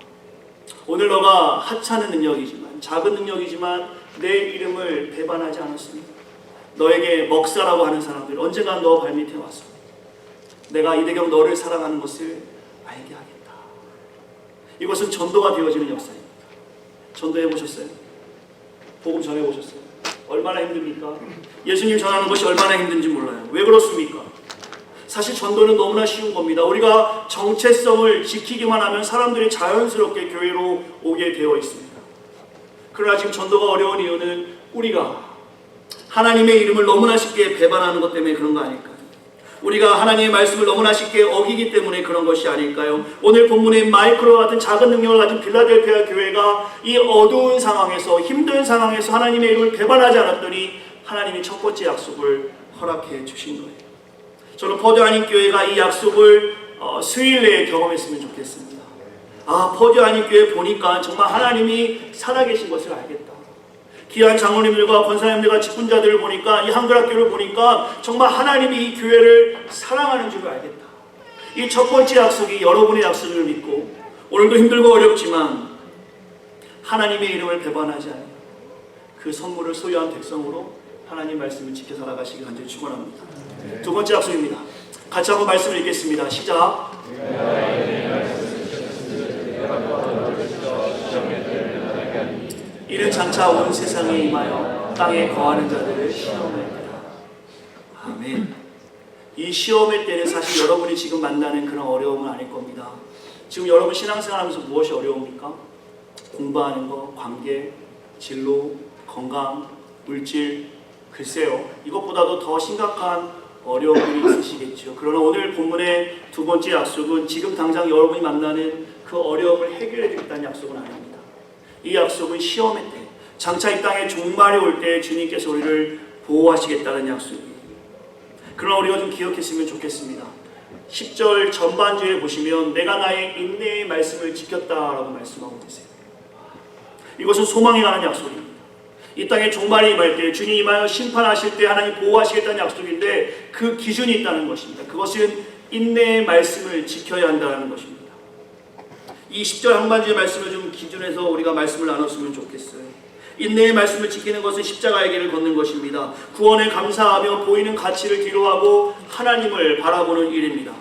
오늘 너가 하찮은 능력이지만, 작은 능력이지만 내 이름을 배반하지 않았습니다. 너에게 먹사라고 하는 사람들 언젠가 너 발밑에 와서 내가 이대경 너를 사랑하는 것을 알게 하겠다. 이것은 전도가 되어지는 역사입니다. 전도해 보셨어요? 복음 전해 보셨어요? 얼마나 힘듭니까? 예수님 전하는 것이 얼마나 힘든지 몰라요. 왜 그렇습니까? 사실 전도는 너무나 쉬운 겁니다. 우리가 정체성을 지키기만 하면 사람들이 자연스럽게 교회로 오게 되어 있습니다. 그러나 지금 전도가 어려운 이유는 우리가 하나님의 이름을 너무나 쉽게 배반하는 것 때문에 그런 거 아닐까요? 우리가 하나님의 말씀을 너무나 쉽게 어기기 때문에 그런 것이 아닐까요? 오늘 본문의 마이크로와 같은 작은 능력을 가진 빌라델피아 교회가 이 어두운 상황에서, 힘든 상황에서 하나님의 이름을 배반하지 않았더니 하나님이 첫 번째 약속을 허락해 주신 거예요. 저는 퍼디아님 교회가 이 약속을 수일 내에 경험했으면 좋겠습니다. 퍼주 한인교회 보니까 정말 하나님이 살아계신 것을 알겠다. 귀한 장로님들과 권사님들과 직분자들을 보니까, 이 한글학교를 보니까 정말 하나님이 이 교회를 사랑하는 줄 알겠다. 이 첫 번째 약속이 여러분의 약속을 믿고, 오늘도 힘들고 어렵지만 하나님의 이름을 배반하지 않는 그 선물을 소유한 백성으로 하나님 말씀을 지켜 살아가시기 간절히 축원합니다. 두 번째 약속입니다. 같이 한번 말씀을 읽겠습니다. 시작. 이는 장차 온 세상에 임하여 땅에 거하는 자들을 시험할 때라. 아멘. 이 시험의 때는 사실 여러분이 지금 만나는 그런 어려움은 아닐 겁니다. 지금 여러분 신앙생활하면서 무엇이 어려웁니까? 공부하는 거, 관계, 진로, 건강, 물질, 글쎄요. 이것보다도 더 심각한 어려움이 있으시겠죠. 그러나 오늘 본문의 두 번째 약속은 지금 당장 여러분이 만나는 그 어려움을 해결해 주겠다는 약속은 아닙니다. 이 약속은 시험의 때, 장차 이 땅에 종말이 올 때 주님께서 우리를 보호하시겠다는 약속이에요. 그러나 우리가 좀 기억했으면 좋겠습니다. 10절 전반주에 보시면 내가 나의 인내의 말씀을 지켰다라고 말씀하고 계세요. 이것은 소망에 관한 약속입니다. 이 땅에 종말이 임할 때, 주님 임하여 심판하실 때 하나님 보호하시겠다는 약속인데 그 기준이 있다는 것입니다. 그것은 인내의 말씀을 지켜야 한다는 것입니다. 이 10절 항반주의 말씀을 좀 기준해서 우리가 말씀을 나눴으면 좋겠어요. 인내의 말씀을 지키는 것은 십자가의 길을 걷는 것입니다. 구원에 감사하며 보이는 가치를 뒤로하고 하나님을 바라보는 일입니다.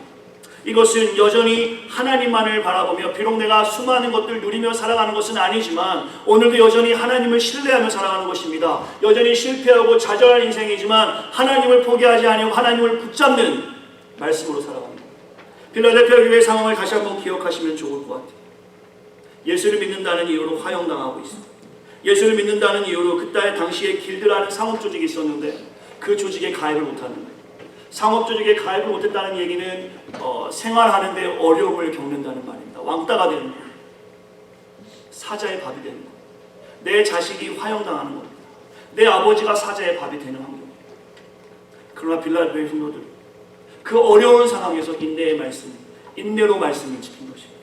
이것은 여전히 하나님만을 바라보며 비록 내가 수많은 것들 누리며 살아가는 것은 아니지만 오늘도 여전히 하나님을 신뢰하며 살아가는 것입니다. 여전히 실패하고 좌절한 인생이지만 하나님을 포기하지 아니하고 하나님을 붙잡는 말씀으로 살아갑니다. 필라델피아 교회의 상황을 다시 한번 기억하시면 좋을 것 같아요. 예수를 믿는다는 이유로 화형당하고 있습니다. 예수를 믿는다는 이유로 그때 당시에 길드라는 상업조직이 있었는데 그 조직에 가입을 못하는 거예요. 상업조직에 가입을 못했다는 얘기는 생활하는데 어려움을 겪는다는 말입니다. 왕따가 되는 거예요. 사자의 밥이 되는 거예요. 내 자식이 화형당하는 겁니다. 내 아버지가 사자의 밥이 되는 환경입니다. 그러나 빌라델피아 성도들 그 어려운 상황에서 인내의 말씀, 인내로 말씀을 지킨 것입니다.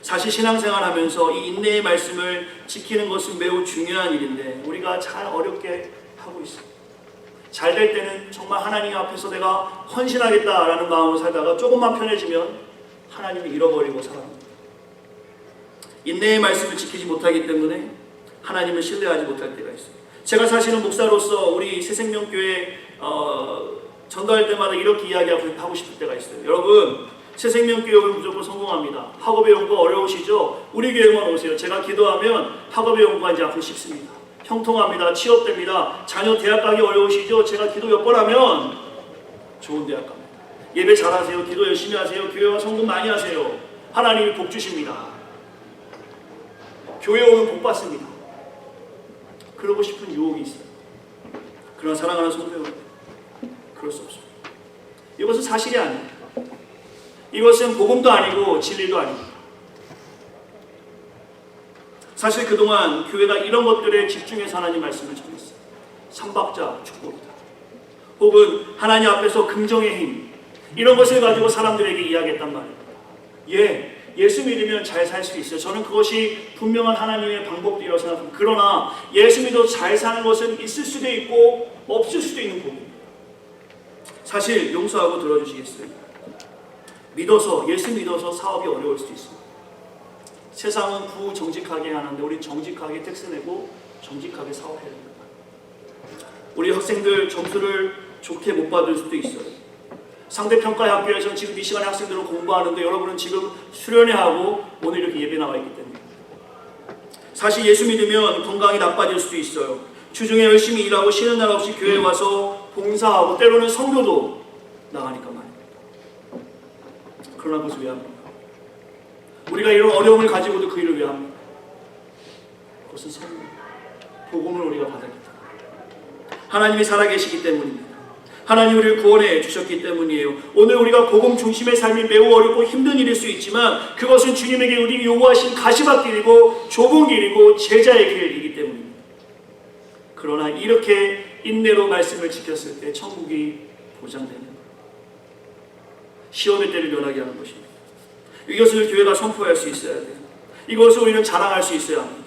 사실 신앙생활하면서 이 인내의 말씀을 지키는 것은 매우 중요한 일인데 우리가 잘 어렵게 하고 있습니다. 잘 될 때는 정말 하나님 앞에서 내가 헌신하겠다라는 마음으로 살다가 조금만 편해지면 하나님을 잃어버리고 살아갑니다. 인내의 말씀을 지키지 못하기 때문에 하나님을 신뢰하지 못할 때가 있어요. 제가 사실은 목사로서 우리 새생명교회 전도할 때마다 이렇게 이야기하고 싶을 때가 있어요. 여러분, 새생명교육은 무조건 성공합니다. 학업의 연구가 어려우시죠? 우리 교회만 오세요. 제가 기도하면 학업의 연구가 이제 앞으로 쉽습니다. 형통합니다. 취업됩니다. 자녀 대학 가기 어려우시죠? 제가 기도 몇 번 하면 좋은 대학 갑니다. 예배 잘하세요. 기도 열심히 하세요. 교회와 성금 많이 하세요. 하나님이 복 주십니다. 교회 오면 복 받습니다. 그러고 싶은 유혹이 있어요. 그러나 사랑하는 성도 여러분, 그럴 수 없습니다. 이것은 사실이 아니에요. 이것은 복음도 아니고 진리도 아닙니다. 사실 그동안 교회가 이런 것들에 집중해서 하나님 말씀을 전했어요. 삼박자 축복이다. 혹은 하나님 앞에서 긍정의 힘, 이런 것을 가지고 사람들에게 이야기했단 말입니다. 예수 믿으면 잘 살 수 있어요. 저는 그것이 분명한 하나님의 방법이라고 생각합니다. 그러나 예수 믿어도 잘 사는 것은 있을 수도 있고 없을 수도 있는 복입니다. 사실 용서하고 들어주시겠어요? 예수 믿어서 사업이 어려울 수도 있습니다. 세상은 부정직하게 하는데 우리 정직하게 텍스 내고 정직하게 사업해야 됩니다. 우리 학생들 점수를 좋게 못 받을 수도 있어요. 상대평가 학교에서 지금 이 시간에 학생들은 공부하는데 여러분은 지금 수련회 하고 오늘 이렇게 예배 나와 있기 때문에 사실 예수 믿으면 건강이 나빠질 수도 있어요. 주중에 열심히 일하고 쉬는 날 없이 교회에 와서 봉사하고 때로는 선교도 나가니까 말입니다. 그러나 그것을 왜 합니까? 우리가 이런 어려움을 가지고도 그 일을 왜 합니까? 그것은 선물, 복음을 우리가 받았기 때문에 하나님이 살아계시기 때문입니다. 하나님 우리를 구원해 주셨기 때문이에요. 오늘 우리가 복음 중심의 삶이 매우 어렵고 힘든 일일 수 있지만 그것은 주님에게 우리에게 요구하신 가시밭길이고 좁은 길이고 제자의 길이기 때문입니다. 그러나 이렇게 인내로 말씀을 지켰을 때 천국이 보장되는 거예요. 시험의 때를 면하게 하는 것입니다. 이것을 교회가 선포할 수 있어야 돼요. 이것을 우리는 자랑할 수 있어야 합니다.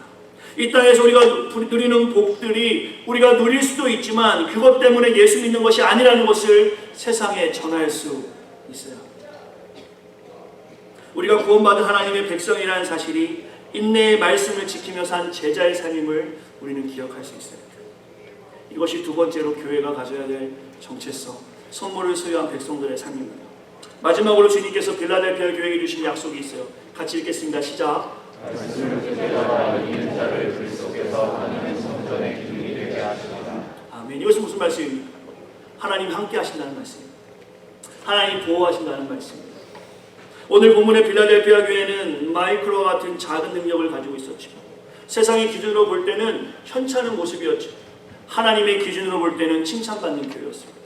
이 땅에서 우리가 누리는 복들이 우리가 누릴 수도 있지만 그것 때문에 예수 믿는 것이 아니라는 것을 세상에 전할 수 있어야 합니다. 우리가 구원받은 하나님의 백성이라는 사실이 인내의 말씀을 지키며 산 제자의 삶임을 우리는 기억할 수 있어야 합니다. 이것이 두 번째로 교회가 가져야 될 정체성, 선물을 소유한 백성들의 삶입니다. 마지막으로 주님께서 빌라델피아 교회에게 주신 약속이 있어요. 같이 읽겠습니다. 시작. 말씀을 듣다가 이기는 자를 그리스도께서 하나님 성전의 기둥이 되게 하시리라. 아멘. 이것은 무슨 말씀입니까? 하나님 함께 하신다는 말씀입니다. 하나님 보호하신다는 말씀입니다. 오늘 본문의 빌라델피아 교회는 마이크로와 같은 작은 능력을 가지고 있었죠. 세상의 기준으로 볼 때는 현찮은 모습이었죠. 하나님의 기준으로 볼 때는 칭찬받는 교회였습니다.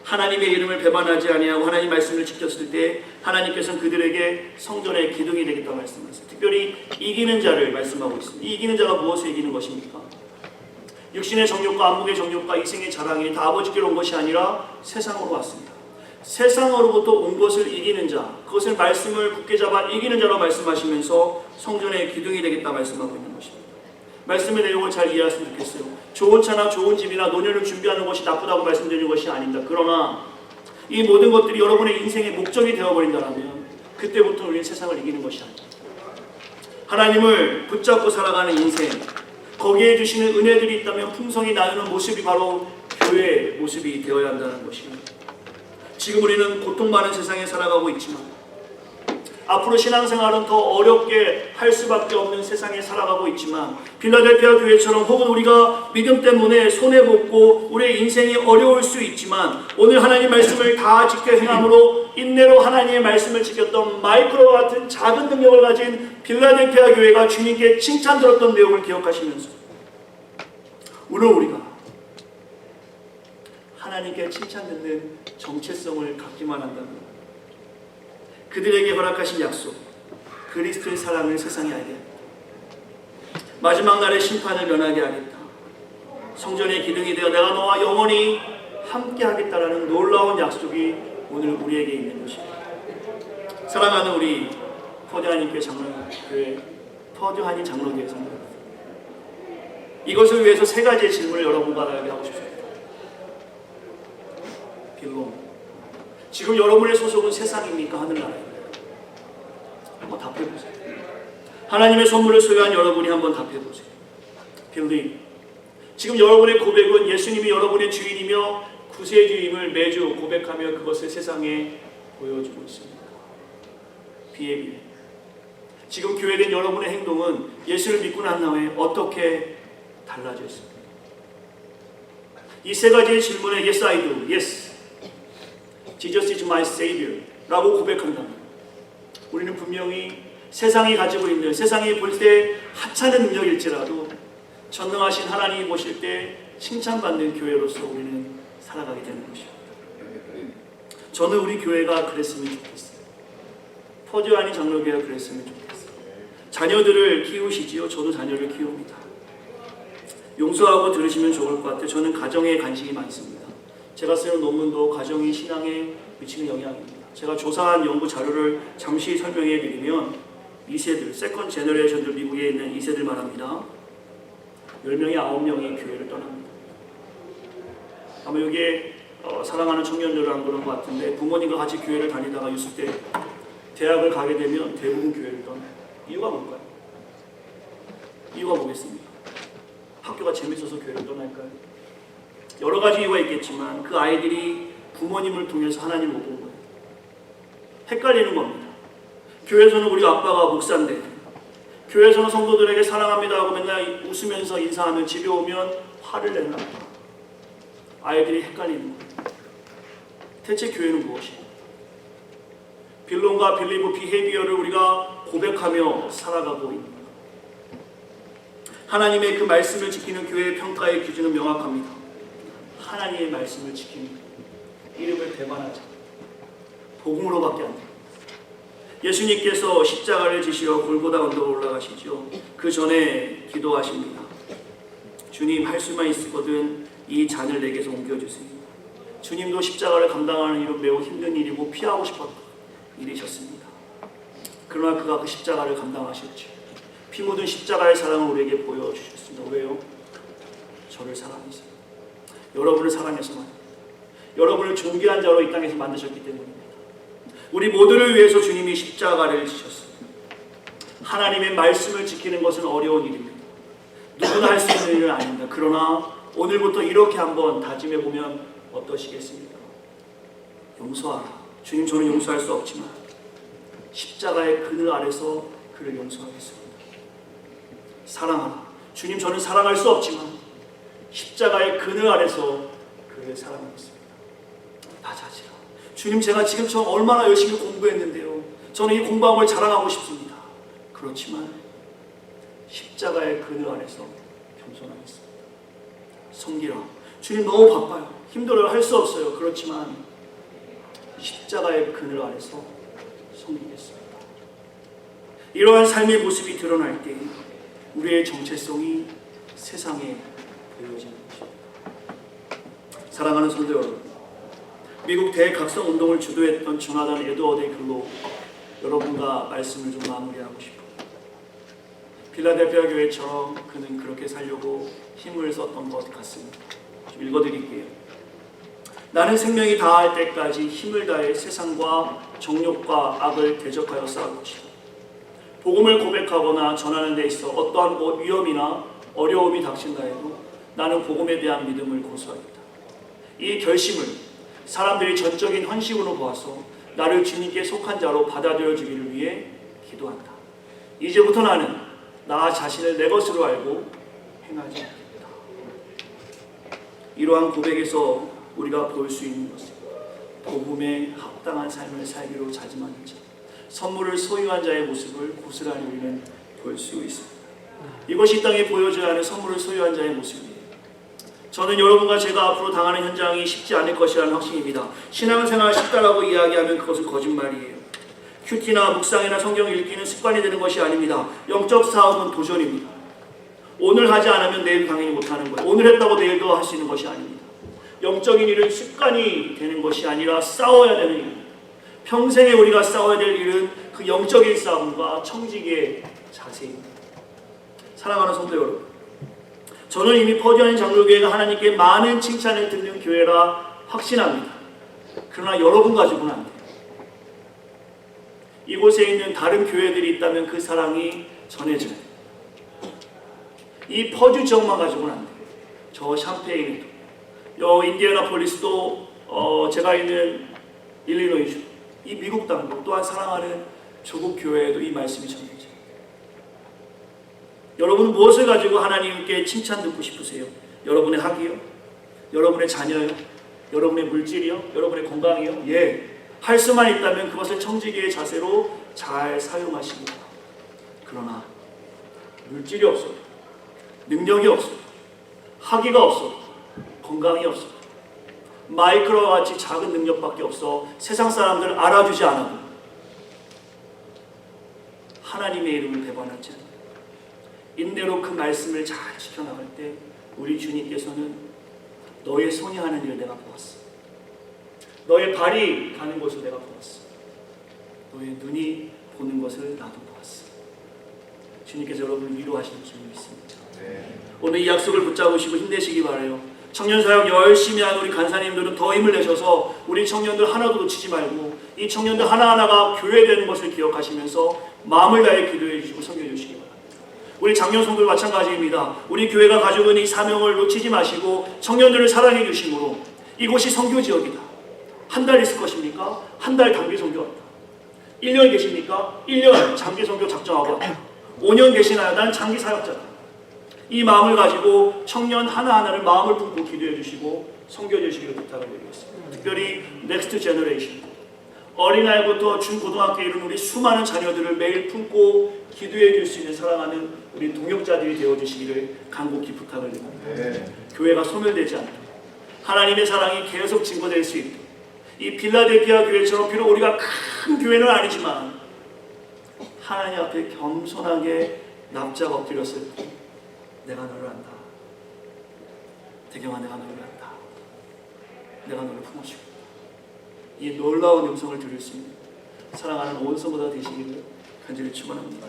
하나님의 이름을 배반하지 아니하고 하나님 말씀을 지켰을 때 하나님께서는 그들에게 성전의 기둥이 되겠다고 말씀하셨어요. 특별히 이기는 자를 말씀하고 있습니다. 이 이기는 자가 무엇을 이기는 것입니까? 육신의 정욕과 안목의 정욕과 이생의 자랑이 다 아버지께로 온 것이 아니라 세상으로 왔습니다. 세상으로부터 온 것을 이기는 자, 그것을 말씀을 굳게 잡아 이기는 자로 말씀하시면서 성전의 기둥이 되겠다 말씀하고 있는 것입니다. 말씀의 내용을 잘 이해했으면 좋겠어요. 좋은 차나 좋은 집이나 노년을 준비하는 것이 나쁘다고 말씀드리는 것이 아닙니다. 그러나 이 모든 것들이 여러분의 인생의 목적이 되어버린다면 그때부터 우리는 세상을 이기는 것이 아닙니다. 하나님을 붙잡고 살아가는 인생, 거기에 주시는 은혜들이 있다면 풍성히 나누는 모습이 바로 교회의 모습이 되어야 한다는 것입니다. 지금 우리는 고통 많은 세상에 살아가고 있지만 앞으로 신앙생활은 더 어렵게 할 수밖에 없는 세상에 살아가고 있지만 빌라델피아 교회처럼 혹은 우리가 믿음 때문에 손해보고 우리의 인생이 어려울 수 있지만 오늘 하나님 말씀을 다 지켜 행함으로 인내로 하나님의 말씀을 지켰던 마이크로와 같은 작은 능력을 가진 빌라델피아 교회가 주님께 칭찬 들었던 내용을 기억하시면서 오늘 우리가 하나님께 칭찬 듣는 정체성을 갖기만 한다면 그들에게 허락하신 약속, 그리스도의 사랑을 세상에 알게 하겠다. 마지막 날의 심판을 면하게 하겠다. 성전의 기둥이 되어 내가 너와 영원히 함께 하겠다라는 놀라운 약속이 오늘 우리에게 있는 것입니다. 사랑하는 우리 퍼드하님께 장로교회, 퍼드하님 장로교회 성도, 이것을 위해서 세 가지의 질문을 여러분과 나에게 하고 싶습니다. 빌로, 지금 여러분의 소속은 세상입니까? 하늘나라입니까? 한번 답해보세요. 하나님의 선물을 소유한 여러분이 한번 답해보세요. 빌리, 지금 여러분의 고백은 예수님이 여러분의 주인이며 구세주임을 매주 고백하며 그것을 세상에 보여주고 있습니다. 비에비, 지금 교회된 여러분의 행동은 예수를 믿고 난 다음에 어떻게 달라져 있습니까? 이 세 가지의 질문에 Yes I do, Yes, Jesus is my Savior 라고 고백한다면 우리는 분명히 세상이 가지고 있는, 세상이 볼 때 하찮은 능력일지라도 전능하신 하나님이 보실 때 칭찬받는 교회로서 우리는 살아가게 되는 것입니다. 저는 우리 교회가 그랬으면 좋겠어요. 퍼드하니 장로교회가 그랬으면 좋겠어요. 자녀들을 키우시지요. 저도 자녀를 키웁니다. 용서하고 들으시면 좋을 것 같아요. 저는 가정에 관심이 많습니다. 제가 쓰는 논문도 가정이 신앙에 미치는 영향입니다. 제가 조사한 연구 자료를 잠시 설명해 드리면 2세들, 세컨 제너레이션들, 미국에 있는 2세들 말합니다. 10명이 9명이 교회를 떠납니다. 아마 여기에 사랑하는 청년들을 안 그런 것 같은데 부모님과 같이 교회를 다니다가 60대 대학을 가게 되면 대부분 교회를 떠나요. 이유가 뭘까요? 이유가 뭐겠습니까? 학교가 재밌어서 교회를 떠날까요? 여러 가지 이유가 있겠지만 그 아이들이 부모님을 통해서 하나님을 못 본 거예요. 헷갈리는 겁니다. 교회에서는 우리 아빠가 목사인데 교회에서는 성도들에게 사랑합니다 하고 맨날 웃으면서 인사하면 집에 오면 화를 내는 아빠. 아이들이 헷갈리는 거예요. 대체 교회는 무엇이에요? 빌론과 빌리브 비헤비어를 우리가 고백하며 살아가고 있는 거예요. 하나님의 그 말씀을 지키는 교회의 평가의 기준은 명확합니다. 하나님의 말씀을 지키는 이름을 배반하자. 복음으로밖에 안 돼요. 예수님께서 십자가를 지시어 골고다 언덕으로 올라가시죠. 그 전에 기도하십니다. 주님, 할 수만 있거든 이 잔을 내게서 옮겨주세요. 주님도 십자가를 감당하는 일은 매우 힘든 일이고 피하고 싶었던 일이셨습니다. 그러나 그가 그 십자가를 감당하셨죠. 피 묻은 십자가의 사랑을 우리에게 보여주셨습니다. 왜요? 저를 사랑해서, 여러분을 사랑해서만, 여러분을 존귀한 자로 이 땅에서 만드셨기 때문입니다. 우리 모두를 위해서 주님이 십자가를 지셨습니다. 하나님의 말씀을 지키는 것은 어려운 일입니다. 누구나 할 수 있는 일은 아닙니다. 그러나 오늘부터 이렇게 한번 다짐해보면 어떠시겠습니까? 용서하라. 주님, 저는 용서할 수 없지만 십자가의 그늘 아래서 그를 용서하겠습니다. 사랑하라. 주님, 저는 사랑할 수 없지만 십자가의 그늘 아래서 그를 사랑하겠습니다. 낮아지라. 주님, 제가 지금처럼 얼마나 열심히 공부했는데요. 저는 이 공부한 걸 자랑하고 싶습니다. 그렇지만 십자가의 그늘 아래서 겸손하겠습니다. 섬기라. 주님, 너무 바빠요. 힘들어요. 할 수 없어요. 그렇지만 십자가의 그늘 아래서 섬기겠습니다. 이러한 삶의 모습이 드러날 때 우리의 정체성이 세상에 보여지는 것입니다. 사랑하는 성도 여러분, 미국 대각성 운동을 주도했던 조나단 에드워드의 글로 여러분과 말씀을 좀 마무리하고 싶어요. 필라델피아 교회처럼 그는 그렇게 살려고 힘을 썼던 것 같습니다. 좀 읽어드릴게요. 나는 생명이 다할 때까지 힘을 다해 세상과 정욕과 악을 대적하여 싸울 것이다. 복음을 고백하거나 전하는 데 있어 어떠한 위험이나 어려움이 닥친다 해도 나는 복음에 대한 믿음을 고수하겠다. 이 결심을 사람들이 전적인 헌신으로 보아서 나를 주님께 속한 자로 받아들여 주기를 위해 기도한다. 이제부터 나는 나 자신을 내 것으로 알고 행하지 않겠다. 이러한 고백에서 우리가 볼 수 있는 것은 복음에 합당한 삶을 살기로 다짐하는 자, 선물을 소유한 자의 모습을 고스란히 우리는 볼 수 있습니다. 이것이 이 땅에 보여줘야 하는 선물을 소유한 자의 모습이에요. 저는 여러분과 제가 앞으로 당하는 현장이 쉽지 않을 것이라는 확신입니다. 신앙생활 쉽다라고 이야기하면 그것은 거짓말이에요. 큐티나 묵상이나 성경 읽기는 습관이 되는 것이 아닙니다. 영적 싸움은 도전입니다. 오늘 하지 않으면 내일 당연히 못하는 거예요. 오늘 했다고 내일도 할 수 있는 것이 아닙니다. 영적인 일은 습관이 되는 것이 아니라 싸워야 되는 일입니다. 평생에 우리가 싸워야 될 일은 그 영적인 싸움과 청지기의 자세입니다. 사랑하는 성도 여러분, 저는 이미 퍼지하는 장로교회가 하나님께 많은 칭찬을 듣는 교회라 확신합니다. 그러나 여러분 가지고는 안 돼요. 이곳에 있는 다른 교회들이 있다면 그 사랑이 전해져요. 이 퍼주 지역만 가지고는 안 돼요. 저 샴페인에도, 인디애나폴리스도, 제가 있는 일리노이주, 이 미국 땅도 또한 사랑하는 조국 교회에도 이 말씀이 전해져요. 여러분은 무엇을 가지고 하나님께 칭찬 듣고 싶으세요? 여러분의 학위요? 여러분의 자녀요? 여러분의 물질이요? 여러분의 건강이요? 예. 할 수만 있다면 그것을 청지기의 자세로 잘 사용하십니다. 그러나 물질이 없어요. 능력이 없어요. 학위가 없어요. 건강이 없어요. 마이크로와 같이 작은 능력밖에 없어 세상 사람들 알아주지 않아도 하나님의 이름을 배반하지 않아요. 인내로 그 말씀을 잘 지켜나갈 때 우리 주님께서는 너의 손이 하는 일을 내가 보았어. 너의 발이 가는 것을 내가 보았어. 너의 눈이 보는 것을 나도 보았어. 주님께서 여러분을 위로하시는 줄 믿습니다. 오늘 이 약속을 붙잡으시고 힘내시기 바라요. 청년사역 열심히 하는 우리 간사님들은 더 힘을 내셔서 우리 청년들 하나도 놓치지 말고 이 청년들 하나하나가 교회되는 것을 기억하시면서 마음을 다해 기도해 주시고 섬겨 주시기 바랍니다. 우리 장년 성도들 마찬가지입니다. 우리 교회가 가지고 있는 이 사명을 놓치지 마시고 청년들을 사랑해 주심으로 이곳이 선교 지역이다. 한 달 있을 것입니까? 한 달 단기 선교 왔다. 1년 계십니까? 1년 장기 선교 작정하고 왔다. 5년 계시나요? 난 장기 사역자다. 이 마음을 가지고 청년 하나하나를 마음을 품고 기도해 주시고 섬겨 주시기를 부탁을 드리겠습니다. 특별히 넥스트 제너레이션, 어린아이부터 중고등학교에 이른 우리 수많은 자녀들을 매일 품고 기도해 줄 수 있는 사랑하는 우리 동역자들이 되어주시기를 간곡히 부탁을 드립니다. 교회가 소멸되지 않도록 하나님의 사랑이 계속 증거될 수 있도록 이 필라델피아 교회처럼 비록 우리가 큰 교회는 아니지만 하나님 앞에 겸손하게 납작 엎드렸을 때 내가 너를 안다. 대경아, 내가 너를 안다. 내가 너를 품어주겠다. 이 놀라운 음성을 들을 수 있는 사랑하는 온 성도가 되시기를 간절히 축원합니다.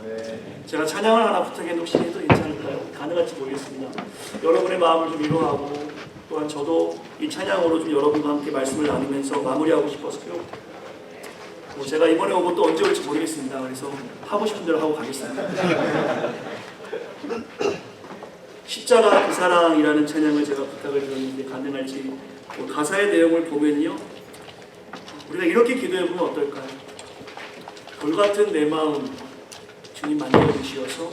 제가 찬양을 하나 부탁해도 혹시 해도 괜찮을까요? 가능할지 모르겠습니다. 여러분의 마음을 좀 위로하고 또한 저도 이 찬양으로 좀 여러분과 함께 말씀을 나누면서 마무리하고 싶어서요. 제가 이번에 오고 또 언제 올지 모르겠습니다. 그래서 하고 싶은 대로 하고 가겠습니다. 십자가 그 사랑이라는 찬양을 제가 부탁을 드렸는데 가능할지 가사의 내용을 보면요, 우리가 이렇게 기도해보면 어떨까요? 돌같은 내 마음 주님 만져주시어서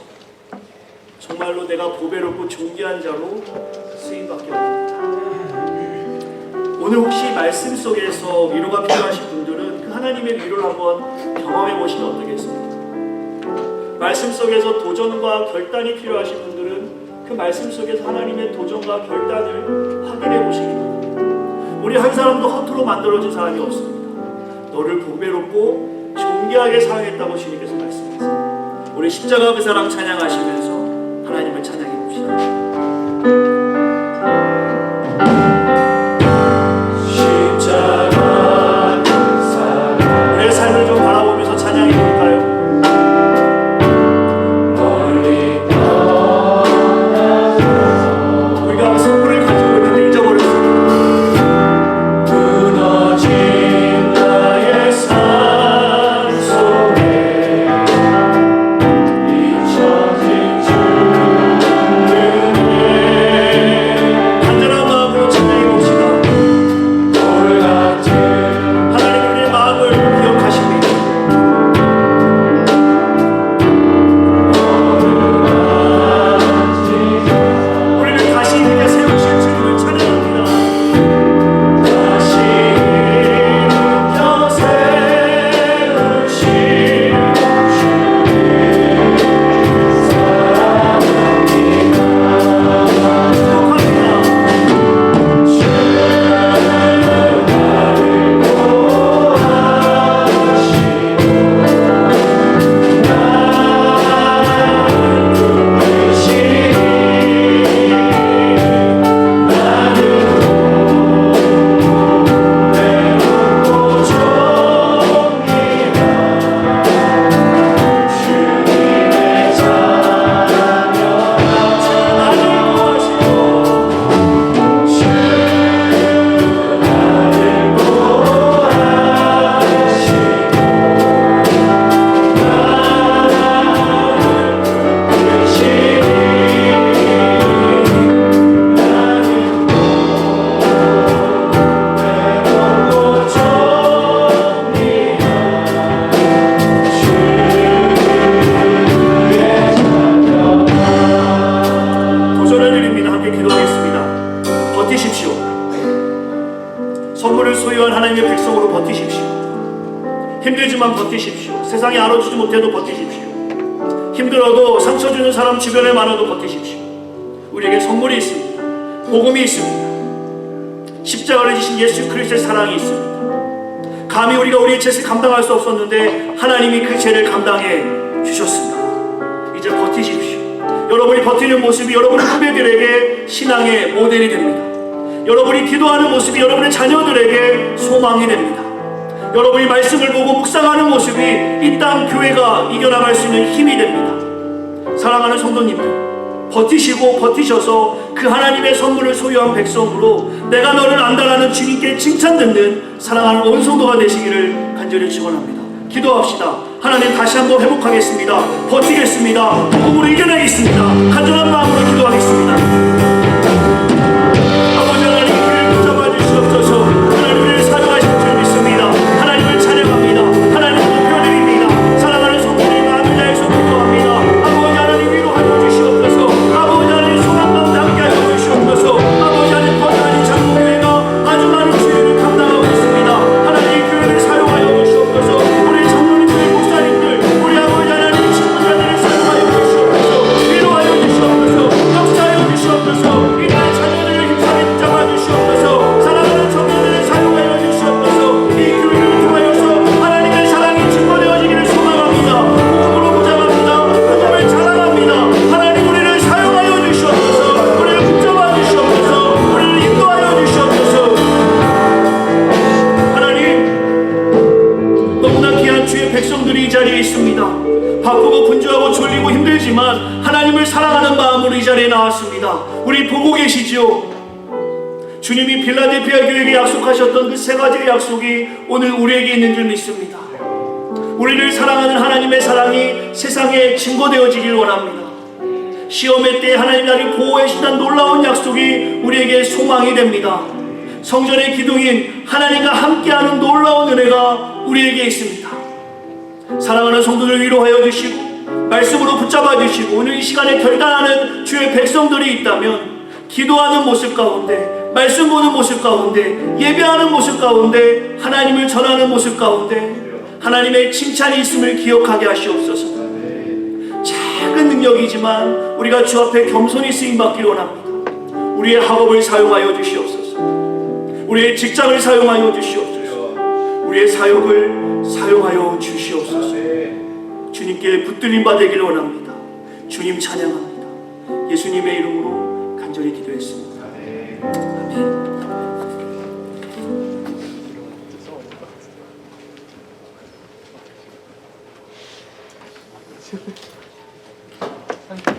정말로 내가 보배롭고 존귀한 자로 쓰임받게 합니다. 오늘 혹시 말씀 속에서 위로가 필요하신 분들은 그 하나님의 위로를 한번 경험해 보시면 어떠겠습니까? 말씀 속에서 도전과 결단이 필요하신 분들은 그 말씀 속에서 하나님의 도전과 결단을 확인해 보시기 바랍니다. 우리 한 사람도 허투루 만들어진 사람이 없습니다. 너를 보배롭고 존귀하게 사랑했다고 주님께서 말씀하셨습니다. 우리 십자가 그 사랑 찬양하시면서 하나님을 찬양해 봅시다. 십자가 그 사랑, 우리의 삶을 좀 바라보면서 찬양해 볼까요? 힘들지만 버티십시오. 세상이 알아주지 못해도 버티십시오. 힘들어도 상처 주는 사람 주변에 많아도 버티십시오. 우리에게 선물이 있습니다. 복음이 있습니다. 십자가를 지신 예수 그리스도의 사랑이 있습니다. 감히 우리가 우리의 죄를 감당할 수 없었는데 하나님이 그 죄를 감당해 주셨습니다. 이제 버티십시오. 여러분이 버티는 모습이 여러분의 후배들에게 신앙의 모델이 됩니다. 여러분이 기도하는 모습이 여러분의 자녀들에게 소망이 됩니다. 여러분이 말씀을 보고 묵상하는 모습이 이 땅 교회가 이겨나갈 수 있는 힘이 됩니다. 사랑하는 성도님들, 버티시고 버티셔서 그 하나님의 선물을 소유한 백성으로 내가 너를 안다라는 주님께 칭찬듣는 사랑하는 온 성도가 되시기를 간절히 축원합니다. 기도합시다. 하나님, 다시 한번 회복하겠습니다. 버티겠습니다. 복음으로 이겨내겠습니다. 간절한 마음으로 기도하겠습니다. 아버지 하나님, 우리를 붙잡아 주시옵소서. 하나님, 우리를 사랑하실 줄 믿습니다. 하나님을 찬양합니다. 하나님을 높여드립니다. 사랑하는 성도님 마음을 다해서 기도합니다. 아버지 하나님, 위로하여 주시옵소서. 아버지 하나님, 소망 가운데 함께하여 주시옵소서. 아버지 하나님, 거듭나는 장로교회가 아주 많은 주의를 감당하고 있습니다. 하나님, 교회를 사용하여 주시옵소서. 우리 장로님들, 목사님들, 우리 아버지 하나님, 친구자들을 사용하여 주시옵소서. 위로하여 주시옵소서. 가운데 나왔습니다. 우리 보고 계시죠? 주님이 필라델피아 교회에게 약속하셨던 그 세 가지의 약속이 오늘 우리에게 있는 줄 믿습니다. 우리를 사랑하는 하나님의 사랑이 세상에 증거되어지길 원합니다. 시험의 때 하나님 나를 보호해 주신다는 놀라운 약속이 우리에게 소망이 됩니다. 성전의 기둥인 하나님과 함께하는 놀라운 은혜가 우리에게 있습니다. 사랑하는 성도들 위로하여 주시고 말씀으로 붙잡아 주시고 오늘 이 시간에 결단하는 주의 백성들이 있다면 기도하는 모습 가운데, 말씀 보는 모습 가운데, 예배하는 모습 가운데, 하나님을 전하는 모습 가운데 하나님의 칭찬이 있음을 기억하게 하시옵소서. 작은 능력이지만 우리가 주 앞에 겸손히 쓰임받기를 원합니다. 우리의 학업을 사용하여 주시옵소서. 우리의 직장을 사용하여 주시옵소서. 우리의 사역을 사용하여 주시옵소서. 주님께 붙들림 받으기를 원합니다. 주님 찬양합니다. 예수님의 이름으로 간절히 기도했습니다. 아멘.